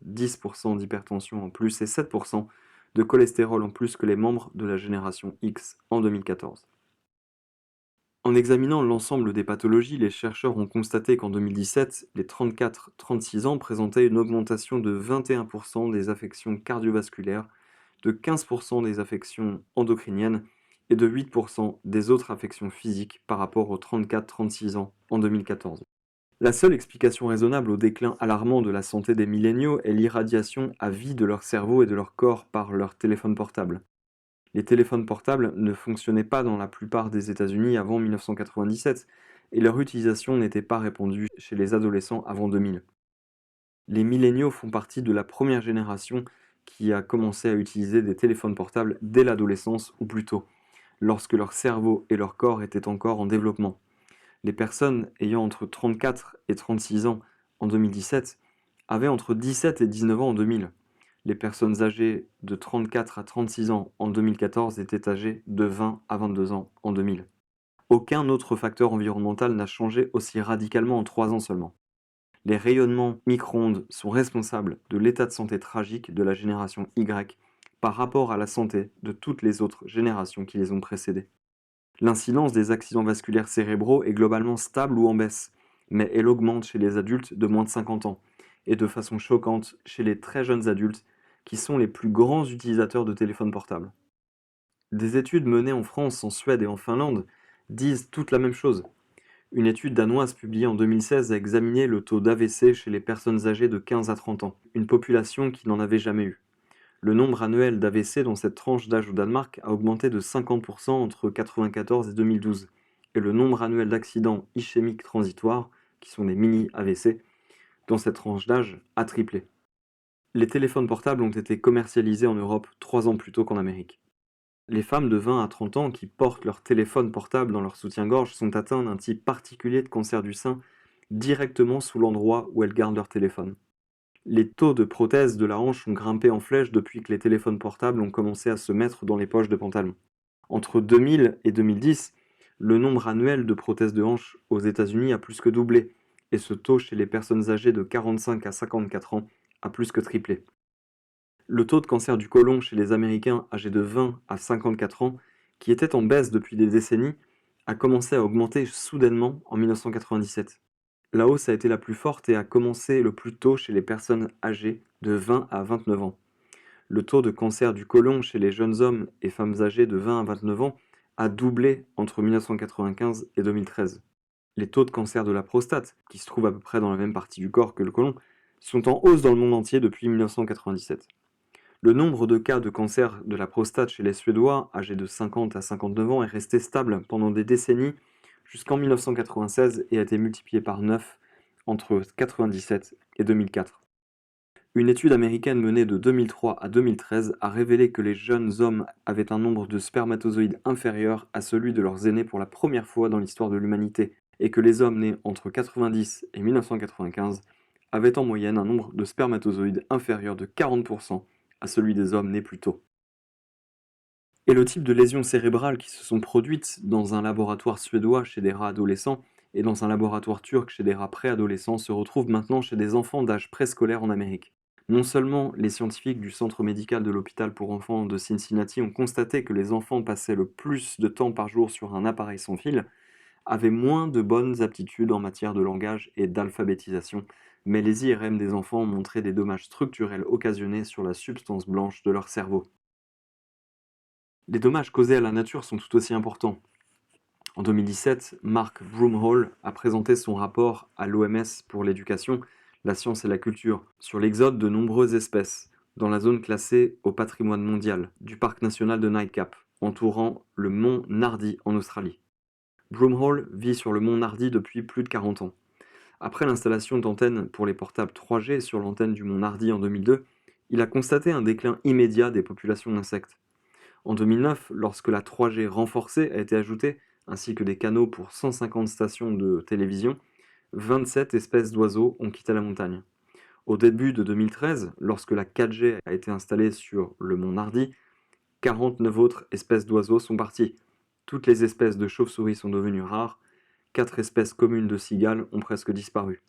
10% d'hypertension en plus et 7% de cholestérol en plus que les membres de la génération X en 2014. En examinant l'ensemble des pathologies, les chercheurs ont constaté qu'en 2017, les 34-36 ans présentaient une augmentation de 21% des affections cardiovasculaires, de 15% des affections endocriniennes et de 8% des autres affections physiques par rapport aux 34-36 ans en 2014. La seule explication raisonnable au déclin alarmant de la santé des milléniaux est l'irradiation à vie de leur cerveau et de leur corps par leur téléphone portable. Les téléphones portables ne fonctionnaient pas dans la plupart des États-Unis avant 1997 et leur utilisation n'était pas répandue chez les adolescents avant 2000. Les milléniaux font partie de la première génération qui a commencé à utiliser des téléphones portables dès l'adolescence ou plus tôt, lorsque leur cerveau et leur corps étaient encore en développement. Les personnes ayant entre 34 et 36 ans en 2017 avaient entre 17 et 19 ans en 2000. Les personnes âgées de 34 à 36 ans en 2014 étaient âgées de 20 à 22 ans en 2000. Aucun autre facteur environnemental n'a changé aussi radicalement en 3 ans seulement. Les rayonnements micro-ondes sont responsables de l'état de santé tragique de la génération Y par rapport à la santé de toutes les autres générations qui les ont précédées. L'incidence des accidents vasculaires cérébraux est globalement stable ou en baisse, mais elle augmente chez les adultes de moins de 50 ans, et de façon choquante chez les très jeunes adultes, qui sont les plus grands utilisateurs de téléphones portables. Des études menées en France, en Suède et en Finlande disent toute la même chose. Une étude danoise publiée en 2016 a examiné le taux d'AVC chez les personnes âgées de 15 à 30 ans, une population qui n'en avait jamais eu. Le nombre annuel d'AVC dans cette tranche d'âge au Danemark a augmenté de 50% entre 1994 et 2012, et le nombre annuel d'accidents ischémiques transitoires, qui sont des mini-AVC, dans cette tranche d'âge a triplé. Les téléphones portables ont été commercialisés en Europe 3 ans plus tôt qu'en Amérique. Les femmes de 20 à 30 ans qui portent leur téléphone portable dans leur soutien-gorge sont atteintes d'un type particulier de cancer du sein directement sous l'endroit où elles gardent leur téléphone. Les taux de prothèses de la hanche ont grimpé en flèche depuis que les téléphones portables ont commencé à se mettre dans les poches de pantalon. Entre 2000 et 2010, le nombre annuel de prothèses de hanche aux États-Unis a plus que doublé, et ce taux chez les personnes âgées de 45 à 54 ans a plus que triplé. Le taux de cancer du côlon chez les Américains âgés de 20 à 54 ans, qui était en baisse depuis des décennies, a commencé à augmenter soudainement en 1997. La hausse a été la plus forte et a commencé le plus tôt chez les personnes âgées de 20 à 29 ans. Le taux de cancer du côlon chez les jeunes hommes et femmes âgés de 20 à 29 ans a doublé entre 1995 et 2013. Les taux de cancer de la prostate, qui se trouvent à peu près dans la même partie du corps que le côlon, sont en hausse dans le monde entier depuis 1997. Le nombre de cas de cancer de la prostate chez les Suédois âgés de 50 à 59 ans est resté stable pendant des décennies jusqu'en 1996 et a été multiplié par 9 entre 1997 et 2004. Une étude américaine menée de 2003 à 2013 a révélé que les jeunes hommes avaient un nombre de spermatozoïdes inférieur à celui de leurs aînés pour la première fois dans l'histoire de l'humanité, et que les hommes nés entre 90 et 1995 avaient en moyenne un nombre de spermatozoïdes inférieur de 40% à celui des hommes nés plus tôt. Et le type de lésions cérébrales qui se sont produites dans un laboratoire suédois chez des rats adolescents et dans un laboratoire turc chez des rats préadolescents se retrouve maintenant chez des enfants d'âge préscolaire en Amérique. Non seulement les scientifiques du centre médical de l'hôpital pour enfants de Cincinnati ont constaté que les enfants passaient le plus de temps par jour sur un appareil sans fil, avaient moins de bonnes aptitudes en matière de langage et d'alphabétisation, mais les IRM des enfants montraient des dommages structurels occasionnés sur la substance blanche de leur cerveau. Les dommages causés à la nature sont tout aussi importants. En 2017, Mark Broomhall a présenté son rapport à l'OMS pour l'éducation, la science et la culture sur l'exode de nombreuses espèces dans la zone classée au patrimoine mondial du parc national de Nightcap, entourant le mont Nardi en Australie. Broomhall vit sur le mont Nardi depuis plus de 40 ans. Après l'installation d'antennes pour les portables 3G sur l'antenne du mont Nardi en 2002, il a constaté un déclin immédiat des populations d'insectes. En 2009, lorsque la 3G renforcée a été ajoutée, ainsi que des canaux pour 150 stations de télévision, 27 espèces d'oiseaux ont quitté la montagne. Au début de 2013, lorsque la 4G a été installée sur le mont Nardi, 49 autres espèces d'oiseaux sont parties. Toutes les espèces de chauves-souris sont devenues rares, 4 espèces communes de cigales ont presque disparu.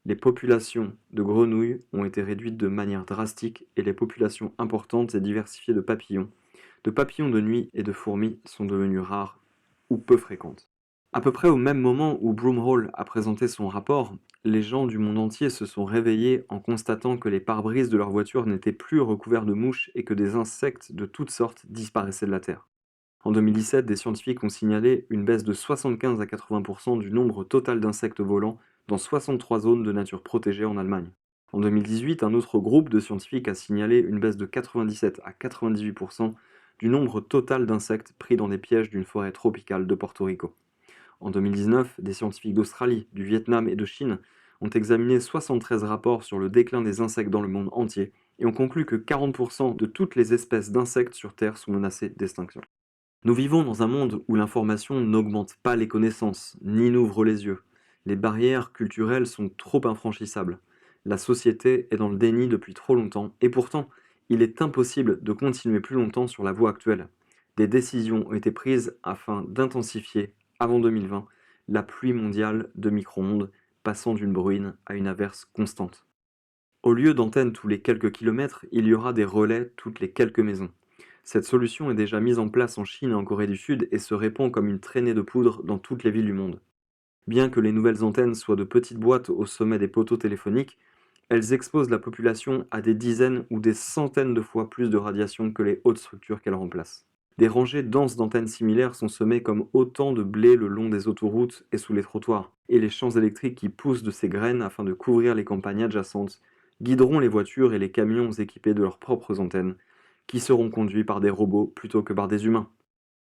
Les populations de grenouilles ont été réduites de manière drastique et les populations importantes et diversifiées de papillons de nuit et de fourmis sont devenues rares ou peu fréquentes. À peu près au même moment où Broomhall a présenté son rapport, les gens du monde entier se sont réveillés en constatant que les pare-brises de leur voiture n'étaient plus recouverts de mouches et que des insectes de toutes sortes disparaissaient de la Terre. En 2017, des scientifiques ont signalé une baisse de 75 à 80% du nombre total d'insectes volants dans 63 zones de nature protégée en Allemagne. En 2018, un autre groupe de scientifiques a signalé une baisse de 97 à 98% du nombre total d'insectes pris dans des pièges d'une forêt tropicale de Porto Rico. En 2019, des scientifiques d'Australie, du Vietnam et de Chine ont examiné 73 rapports sur le déclin des insectes dans le monde entier et ont conclu que 40% de toutes les espèces d'insectes sur Terre sont menacées d'extinction. Nous vivons dans un monde où l'information n'augmente pas les connaissances, ni n'ouvre les yeux. Les barrières culturelles sont trop infranchissables. La société est dans le déni depuis trop longtemps, et pourtant, il est impossible de continuer plus longtemps sur la voie actuelle. Des décisions ont été prises afin d'intensifier, avant 2020, la pluie mondiale de micro-ondes, passant d'une bruine à une averse constante. Au lieu d'antennes tous les quelques kilomètres, il y aura des relais toutes les quelques maisons. Cette solution est déjà mise en place en Chine et en Corée du Sud et se répand comme une traînée de poudre dans toutes les villes du monde. Bien que les nouvelles antennes soient de petites boîtes au sommet des poteaux téléphoniques, elles exposent la population à des dizaines ou des centaines de fois plus de radiation que les hautes structures qu'elles remplacent. Des rangées denses d'antennes similaires sont semées comme autant de blé le long des autoroutes et sous les trottoirs, et les champs électriques qui poussent de ces graines afin de couvrir les campagnes adjacentes guideront les voitures et les camions équipés de leurs propres antennes, qui seront conduits par des robots plutôt que par des humains.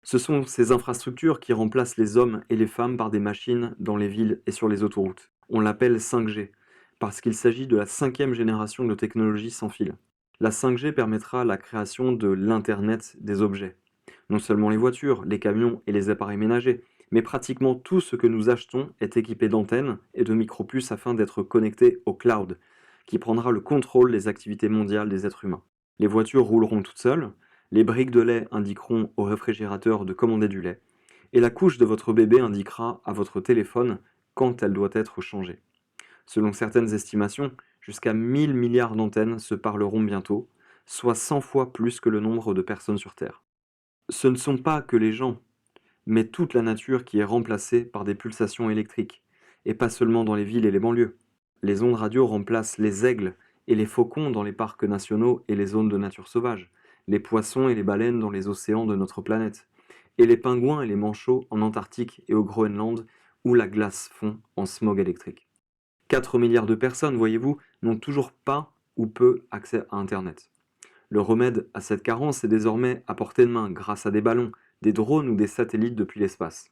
Ce sont ces infrastructures qui remplacent les hommes et les femmes par des machines dans les villes et sur les autoroutes. On l'appelle 5G, parce qu'il s'agit de la 5e génération de technologie sans fil. La 5G permettra la création de l'Internet des objets. Non seulement les voitures, les camions et les appareils ménagers, mais pratiquement tout ce que nous achetons est équipé d'antennes et de micropuces afin d'être connecté au cloud, qui prendra le contrôle des activités mondiales des êtres humains. Les voitures rouleront toutes seules, les briques de lait indiqueront au réfrigérateur de commander du lait, et la couche de votre bébé indiquera à votre téléphone quand elle doit être changée. Selon certaines estimations, jusqu'à 1000 milliards d'antennes se parleront bientôt, soit 100 fois plus que le nombre de personnes sur Terre. Ce ne sont pas que les gens, mais toute la nature qui est remplacée par des pulsations électriques, et pas seulement dans les villes et les banlieues. Les ondes radio remplacent les aigles et les faucons dans les parcs nationaux et les zones de nature sauvage, les poissons et les baleines dans les océans de notre planète, et les pingouins et les manchots en Antarctique et au Groenland où la glace fond en smog électrique. 4 milliards de personnes, voyez-vous, n'ont toujours pas ou peu accès à Internet. Le remède à cette carence est désormais à portée de main grâce à des ballons, des drones ou des satellites depuis l'espace.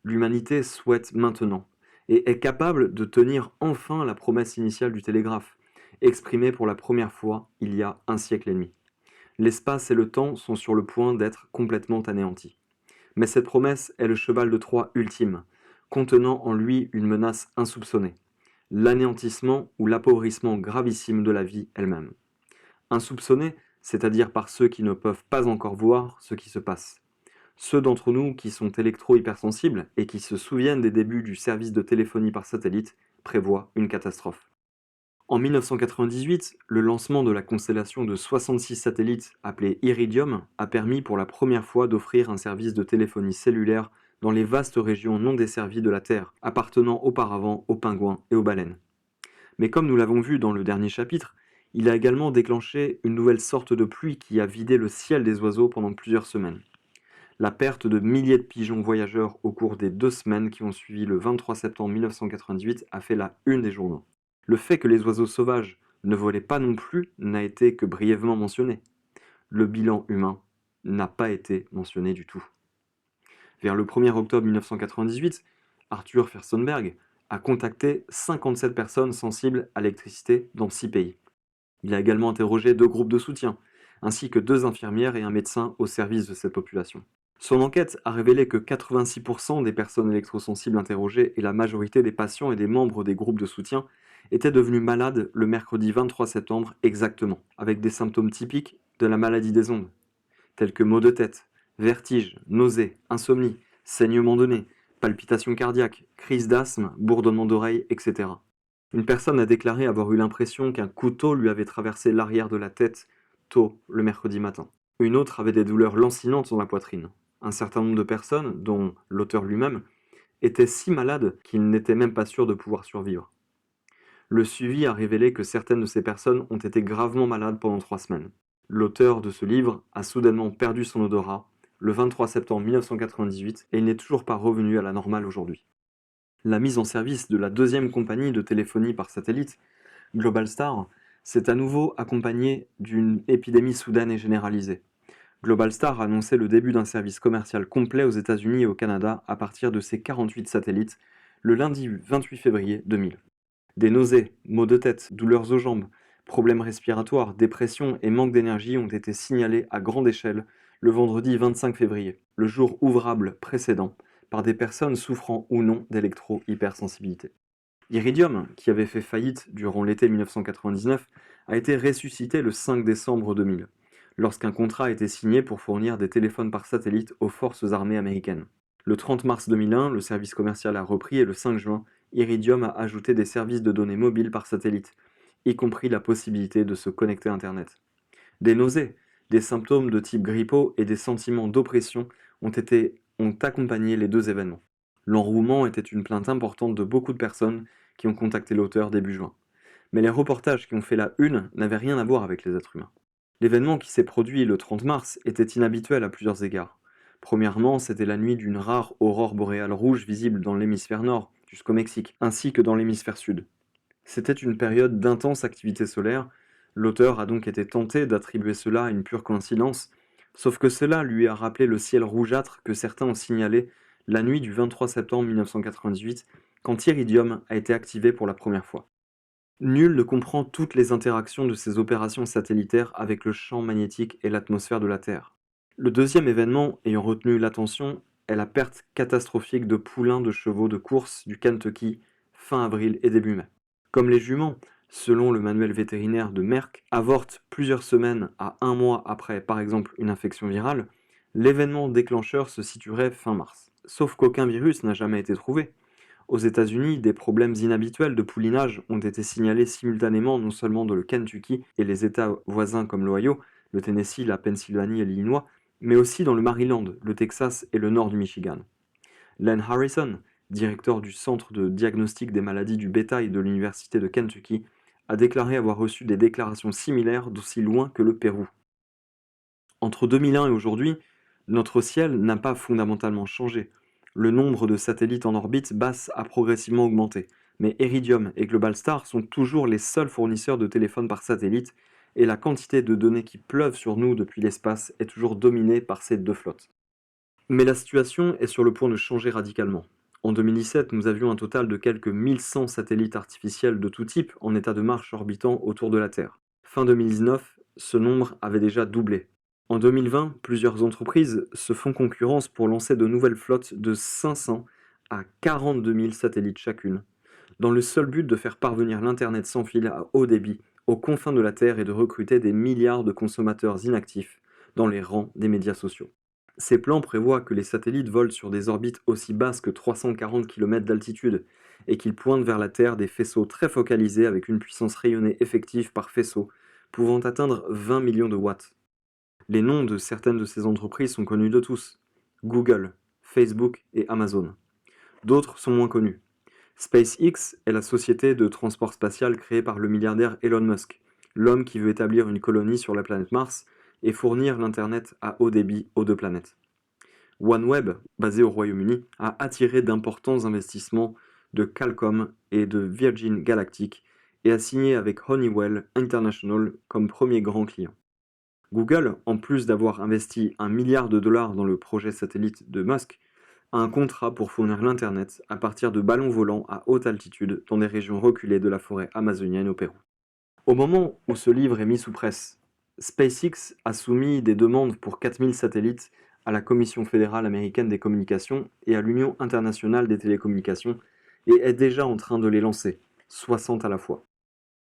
L'humanité souhaite maintenant et est capable de tenir enfin la promesse initiale du télégraphe, exprimée pour la première fois il y a un siècle et demi. L'espace et le temps sont sur le point d'être complètement anéantis. Mais cette promesse est le cheval de Troie ultime, contenant en lui une menace insoupçonnée, l'anéantissement ou l'appauvrissement gravissime de la vie elle-même. Insoupçonnée, c'est-à-dire par ceux qui ne peuvent pas encore voir ce qui se passe. Ceux d'entre nous qui sont électro-hypersensibles et qui se souviennent des débuts du service de téléphonie par satellite prévoient une catastrophe. En 1998, le lancement de la constellation de 66 satellites appelée Iridium a permis pour la première fois d'offrir un service de téléphonie cellulaire dans les vastes régions non desservies de la Terre, appartenant auparavant aux pingouins et aux baleines. Mais comme nous l'avons vu dans le dernier chapitre, il a également déclenché une nouvelle sorte de pluie qui a vidé le ciel des oiseaux pendant plusieurs semaines. La perte de milliers de pigeons voyageurs au cours des 2 semaines qui ont suivi le 23 septembre 1998 a fait la une des journaux. Le fait que les oiseaux sauvages ne volaient pas non plus n'a été que brièvement mentionné. Le bilan humain n'a pas été mentionné du tout. Vers le 1er octobre 1998, Arthur Firstenberg a contacté 57 personnes sensibles à l'électricité dans 6 pays. Il a également interrogé 2 groupes de soutien, ainsi que 2 infirmières et un médecin au service de cette population. Son enquête a révélé que 86% des personnes électrosensibles interrogées et la majorité des patients et des membres des groupes de soutien étaient devenus malades le mercredi 23 septembre exactement, avec des symptômes typiques de la maladie des ondes, tels que maux de tête, vertiges, nausées, insomnie, saignement de nez, palpitations cardiaques, crises d'asthme, bourdonnement d'oreilles, etc. Une personne a déclaré avoir eu l'impression qu'un couteau lui avait traversé l'arrière de la tête tôt le mercredi matin. Une autre avait des douleurs lancinantes dans la poitrine. Un certain nombre de personnes, dont l'auteur lui-même, étaient si malades qu'ils n'étaient même pas sûrs de pouvoir survivre. Le suivi a révélé que certaines de ces personnes ont été gravement malades pendant 3 semaines. L'auteur de ce livre a soudainement perdu son odorat le 23 septembre 1998 et il n'est toujours pas revenu à la normale aujourd'hui. La mise en service de la 2e compagnie de téléphonie par satellite, Globalstar, s'est à nouveau accompagnée d'une épidémie soudaine et généralisée. Globalstar a annoncé le début d'un service commercial complet aux États-Unis et au Canada à partir de ses 48 satellites le lundi 28 février 2000. Des nausées, maux de tête, douleurs aux jambes, problèmes respiratoires, dépression et manque d'énergie ont été signalés à grande échelle le vendredi 25 février, le jour ouvrable précédent, par des personnes souffrant ou non d'électro-hypersensibilité. Iridium, qui avait fait faillite durant l'été 1999, a été ressuscité le 5 décembre 2000, lorsqu'un contrat a été signé pour fournir des téléphones par satellite aux forces armées américaines. Le 30 mars 2001, le service commercial a repris et le 5 juin, Iridium a ajouté des services de données mobiles par satellite, y compris la possibilité de se connecter à Internet. Des nausées, des symptômes de type grippaux et des sentiments d'oppression ont accompagné les 2 événements. L'enrouement était une plainte importante de beaucoup de personnes qui ont contacté l'auteur début juin. Mais les reportages qui ont fait la une n'avaient rien à voir avec les êtres humains. L'événement qui s'est produit le 30 mars était inhabituel à plusieurs égards. Premièrement, c'était la nuit d'une rare aurore boréale rouge visible dans l'hémisphère nord, jusqu'au Mexique, ainsi que dans l'hémisphère sud. C'était une période d'intense activité solaire. L'auteur a donc été tenté d'attribuer cela à une pure coïncidence, sauf que cela lui a rappelé le ciel rougeâtre que certains ont signalé la nuit du 23 septembre 1998, quand Iridium a été activé pour la première fois. Nul ne comprend toutes les interactions de ces opérations satellitaires avec le champ magnétique et l'atmosphère de la Terre. Le deuxième événement ayant retenu l'attention est la perte catastrophique de poulains de chevaux de course du Kentucky fin avril et début mai. Comme les juments, selon le manuel vétérinaire de Merck, avortent plusieurs semaines à 1 mois après par exemple une infection virale, l'événement déclencheur se situerait fin mars. Sauf qu'aucun virus n'a jamais été trouvé. Aux États-Unis, des problèmes inhabituels de poulinage ont été signalés simultanément non seulement dans le Kentucky et les États voisins comme l'Ohio, le Tennessee, la Pennsylvanie et l'Illinois, mais aussi dans le Maryland, le Texas et le nord du Michigan. Len Harrison, directeur du Centre de diagnostic des maladies du bétail de l'Université de Kentucky, a déclaré avoir reçu des déclarations similaires d'aussi loin que le Pérou. Entre 2001 et aujourd'hui, notre ciel n'a pas fondamentalement changé. Le nombre de satellites en orbite basse a progressivement augmenté, mais Iridium et Globalstar sont toujours les seuls fournisseurs de téléphones par satellite, et la quantité de données qui pleuvent sur nous depuis l'espace est toujours dominée par ces deux flottes. Mais la situation est sur le point de changer radicalement. En 2017, nous avions un total de quelques 1100 satellites artificiels de tout type en état de marche orbitant autour de la Terre. Fin 2019, ce nombre avait déjà doublé. En 2020, plusieurs entreprises se font concurrence pour lancer de nouvelles flottes de 500 à 42 000 satellites chacune, dans le seul but de faire parvenir l'Internet sans fil à haut débit aux confins de la Terre et de recruter des milliards de consommateurs inactifs dans les rangs des médias sociaux. Ces plans prévoient que les satellites volent sur des orbites aussi basses que 340 km d'altitude et qu'ils pointent vers la Terre des faisceaux très focalisés avec une puissance rayonnée effective par faisceau pouvant atteindre 20 millions de watts. Les noms de certaines de ces entreprises sont connus de tous: Google, Facebook et Amazon. D'autres sont moins connus. SpaceX est la société de transport spatial créée par le milliardaire Elon Musk, l'homme qui veut établir une colonie sur la planète Mars et fournir l'Internet à haut débit aux deux planètes. OneWeb, basé au Royaume-Uni, a attiré d'importants investissements de Qualcomm et de Virgin Galactic et a signé avec Honeywell International comme premier grand client. Google, en plus d'avoir investi 1 milliard de dollars dans le projet satellite de Musk, a un contrat pour fournir l'Internet à partir de ballons volants à haute altitude dans des régions reculées de la forêt amazonienne au Pérou. Au moment où ce livre est mis sous presse, SpaceX a soumis des demandes pour 4000 satellites à la Commission fédérale américaine des communications et à l'Union internationale des télécommunications et est déjà en train de les lancer, 60 à la fois.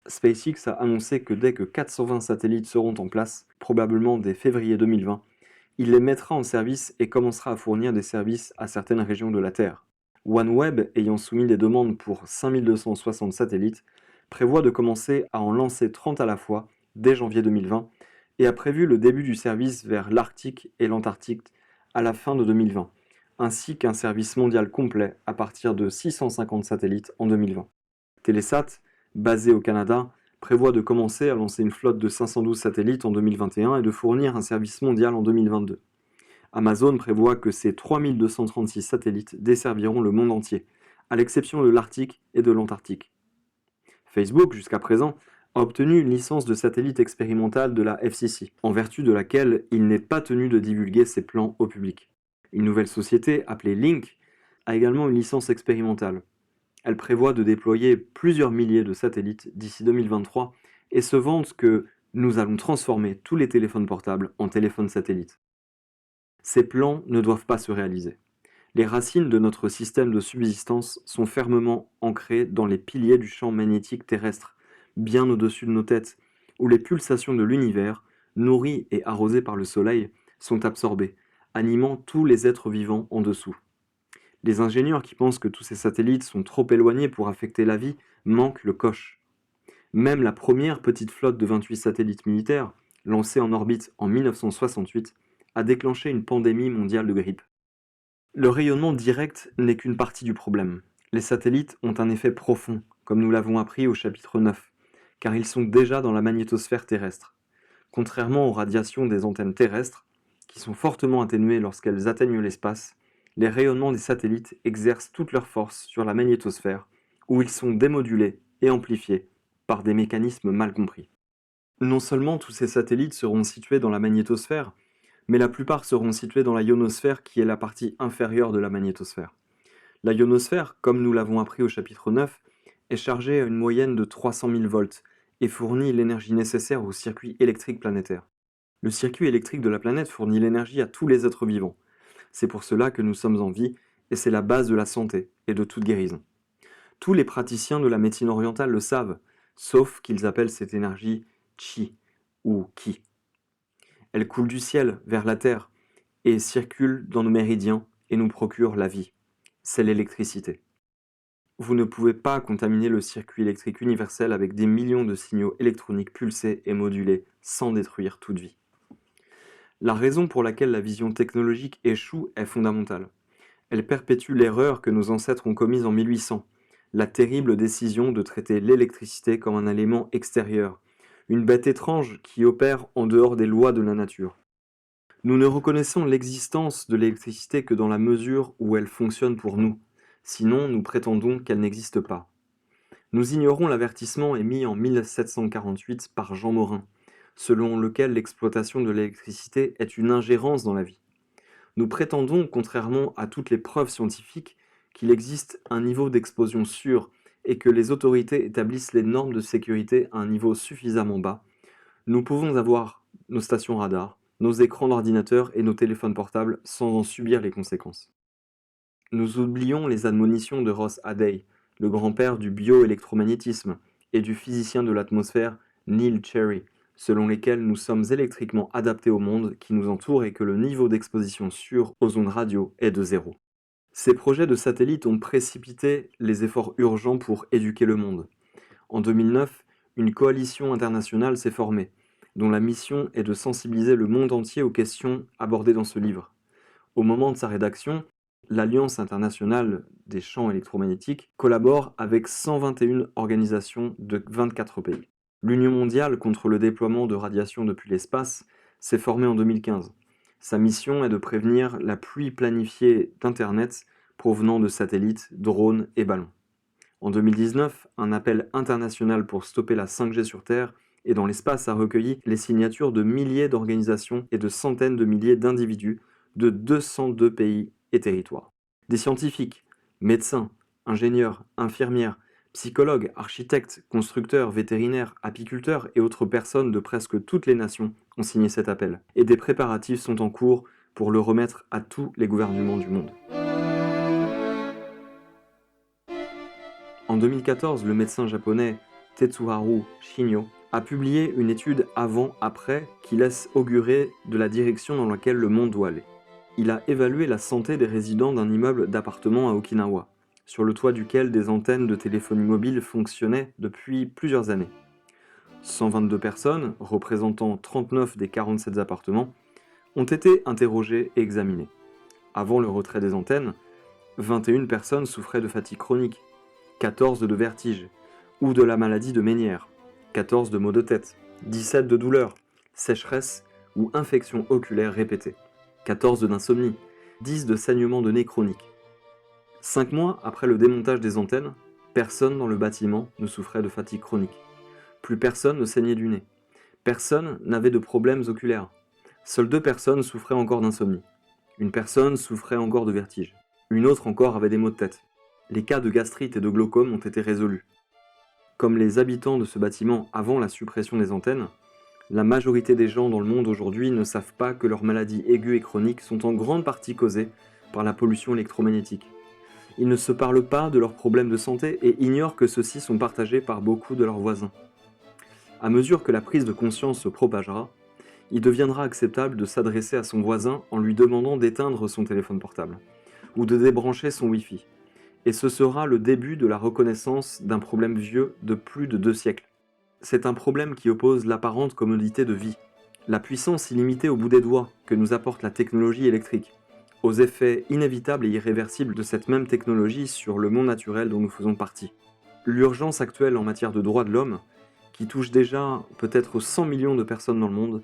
SpaceX a annoncé que dès que 420 satellites seront en place, probablement dès février 2020, il les mettra en service et commencera à fournir des services à certaines régions de la Terre. OneWeb, ayant soumis des demandes pour 5260 satellites, prévoit de commencer à en lancer 30 à la fois dès janvier 2020 et a prévu le début du service vers l'Arctique et l'Antarctique à la fin de 2020, ainsi qu'un service mondial complet à partir de 650 satellites en 2020. Telesat, basé au Canada, prévoit de commencer à lancer une flotte de 512 satellites en 2021 et de fournir un service mondial en 2022. Amazon prévoit que ses 3236 satellites desserviront le monde entier, à l'exception de l'Arctique et de l'Antarctique. Facebook, jusqu'à présent, a obtenu une licence de satellite expérimentale de la FCC, en vertu de laquelle il n'est pas tenu de divulguer ses plans au public. Une nouvelle société, appelée Link, a également une licence expérimentale. Elle prévoit de déployer plusieurs milliers de satellites d'ici 2023 et se vante que nous allons transformer tous les téléphones portables en téléphones satellites. Ces plans ne doivent pas se réaliser. Les racines de notre système de subsistance sont fermement ancrées dans les piliers du champ magnétique terrestre, bien au-dessus de nos têtes, où les pulsations de l'univers, nourries et arrosées par le soleil, sont absorbées, animant tous les êtres vivants en dessous. Les ingénieurs qui pensent que tous ces satellites sont trop éloignés pour affecter la vie manquent le coche. Même la première petite flotte de 28 satellites militaires, lancée en orbite en 1968, a déclenché une pandémie mondiale de grippe. Le rayonnement direct n'est qu'une partie du problème. Les satellites ont un effet profond, comme nous l'avons appris au chapitre 9, car ils sont déjà dans la magnétosphère terrestre. Contrairement aux radiations des antennes terrestres, qui sont fortement atténuées lorsqu'elles atteignent l'espace, les rayonnements des satellites exercent toute leur force sur la magnétosphère, où ils sont démodulés et amplifiés par des mécanismes mal compris. Non seulement tous ces satellites seront situés dans la magnétosphère, mais la plupart seront situés dans la ionosphère qui est la partie inférieure de la magnétosphère. La ionosphère, comme nous l'avons appris au chapitre 9, est chargée à une moyenne de 300 000 volts et fournit l'énergie nécessaire au circuit électrique planétaire. Le circuit électrique de la planète fournit l'énergie à tous les êtres vivants. C'est pour cela que nous sommes en vie et c'est la base de la santé et de toute guérison. Tous les praticiens de la médecine orientale le savent, sauf qu'ils appellent cette énergie chi ou ki. Elle coule du ciel vers la terre et circule dans nos méridiens et nous procure la vie. C'est l'électricité. Vous ne pouvez pas contaminer le circuit électrique universel avec des millions de signaux électroniques pulsés et modulés sans détruire toute vie. La raison pour laquelle la vision technologique échoue est fondamentale. Elle perpétue l'erreur que nos ancêtres ont commise en 1800, la terrible décision de traiter l'électricité comme un élément extérieur, une bête étrange qui opère en dehors des lois de la nature. Nous ne reconnaissons l'existence de l'électricité que dans la mesure où elle fonctionne pour nous, sinon nous prétendons qu'elle n'existe pas. Nous ignorons l'avertissement émis en 1748 par Jean Morin, selon lequel l'exploitation de l'électricité est une ingérence dans la vie. Nous prétendons, contrairement à toutes les preuves scientifiques, qu'il existe un niveau d'explosion sûr et que les autorités établissent les normes de sécurité à un niveau suffisamment bas. Nous pouvons avoir nos stations radars, nos écrans d'ordinateur et nos téléphones portables sans en subir les conséquences. Nous oublions les admonitions de Ross Hadey, le grand-père du bioélectromagnétisme, et du physicien de l'atmosphère Neil Cherry, selon lesquels nous sommes électriquement adaptés au monde qui nous entoure et que le niveau d'exposition sûr aux ondes radio est de 0. Ces projets de satellites ont précipité les efforts urgents pour éduquer le monde. En 2009, une coalition internationale s'est formée, dont la mission est de sensibiliser le monde entier aux questions abordées dans ce livre. Au moment de sa rédaction, l'Alliance internationale des champs électromagnétiques collabore avec 121 organisations de 24 pays. L'Union mondiale contre le déploiement de radiation depuis l'espace s'est formée en 2015. Sa mission est de prévenir la pluie planifiée d'Internet provenant de satellites, drones et ballons. En 2019, un appel international pour stopper la 5G sur Terre et dans l'espace a recueilli les signatures de milliers d'organisations et de centaines de milliers d'individus de 202 pays et territoires. Des scientifiques, médecins, ingénieurs, infirmières, psychologues, architectes, constructeurs, vétérinaires, apiculteurs et autres personnes de presque toutes les nations ont signé cet appel, et des préparatifs sont en cours pour le remettre à tous les gouvernements du monde. En 2014, le médecin japonais Tetsuharu Shinyo a publié une étude avant-après qui laisse augurer de la direction dans laquelle le monde doit aller. Il a évalué la santé des résidents d'un immeuble d'appartements à Okinawa, sur le toit duquel des antennes de téléphonie mobile fonctionnaient depuis plusieurs années. 122 personnes, représentant 39 des 47 appartements, ont été interrogées et examinées. Avant le retrait des antennes, 21 personnes souffraient de fatigue chronique, 14 de vertige, ou de la maladie de Ménière, 14 de maux de tête, 17 de douleurs, sécheresse ou infections oculaires répétées, 14 d'insomnie, 10 de saignement de nez chronique. 5 mois après le démontage des antennes, personne dans le bâtiment ne souffrait de fatigue chronique. Plus personne ne saignait du nez. Personne n'avait de problèmes oculaires. Seules 2 personnes souffraient encore d'insomnie. Une personne souffrait encore de vertige. Une autre encore avait des maux de tête. Les cas de gastrite et de glaucome ont été résolus. Comme les habitants de ce bâtiment avant la suppression des antennes, la majorité des gens dans le monde aujourd'hui ne savent pas que leurs maladies aiguës et chroniques sont en grande partie causées par la pollution électromagnétique. Ils ne se parlent pas de leurs problèmes de santé et ignorent que ceux-ci sont partagés par beaucoup de leurs voisins. À mesure que la prise de conscience se propagera, il deviendra acceptable de s'adresser à son voisin en lui demandant d'éteindre son téléphone portable ou de débrancher son Wi-Fi. Et ce sera le début de la reconnaissance d'un problème vieux de plus de 2 siècles. C'est un problème qui oppose l'apparente commodité de vie, la puissance illimitée au bout des doigts que nous apporte la technologie électrique, aux effets inévitables et irréversibles de cette même technologie sur le monde naturel dont nous faisons partie. L'urgence actuelle en matière de droits de l'homme, qui touche déjà peut-être 100 millions de personnes dans le monde,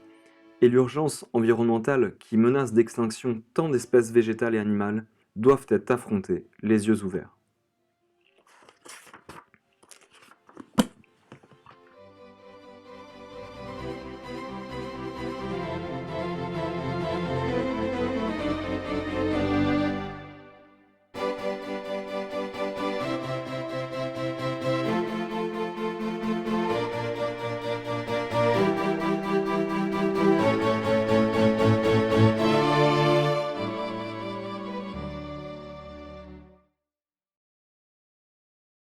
et l'urgence environnementale qui menace d'extinction tant d'espèces végétales et animales, doivent être affrontées les yeux ouverts.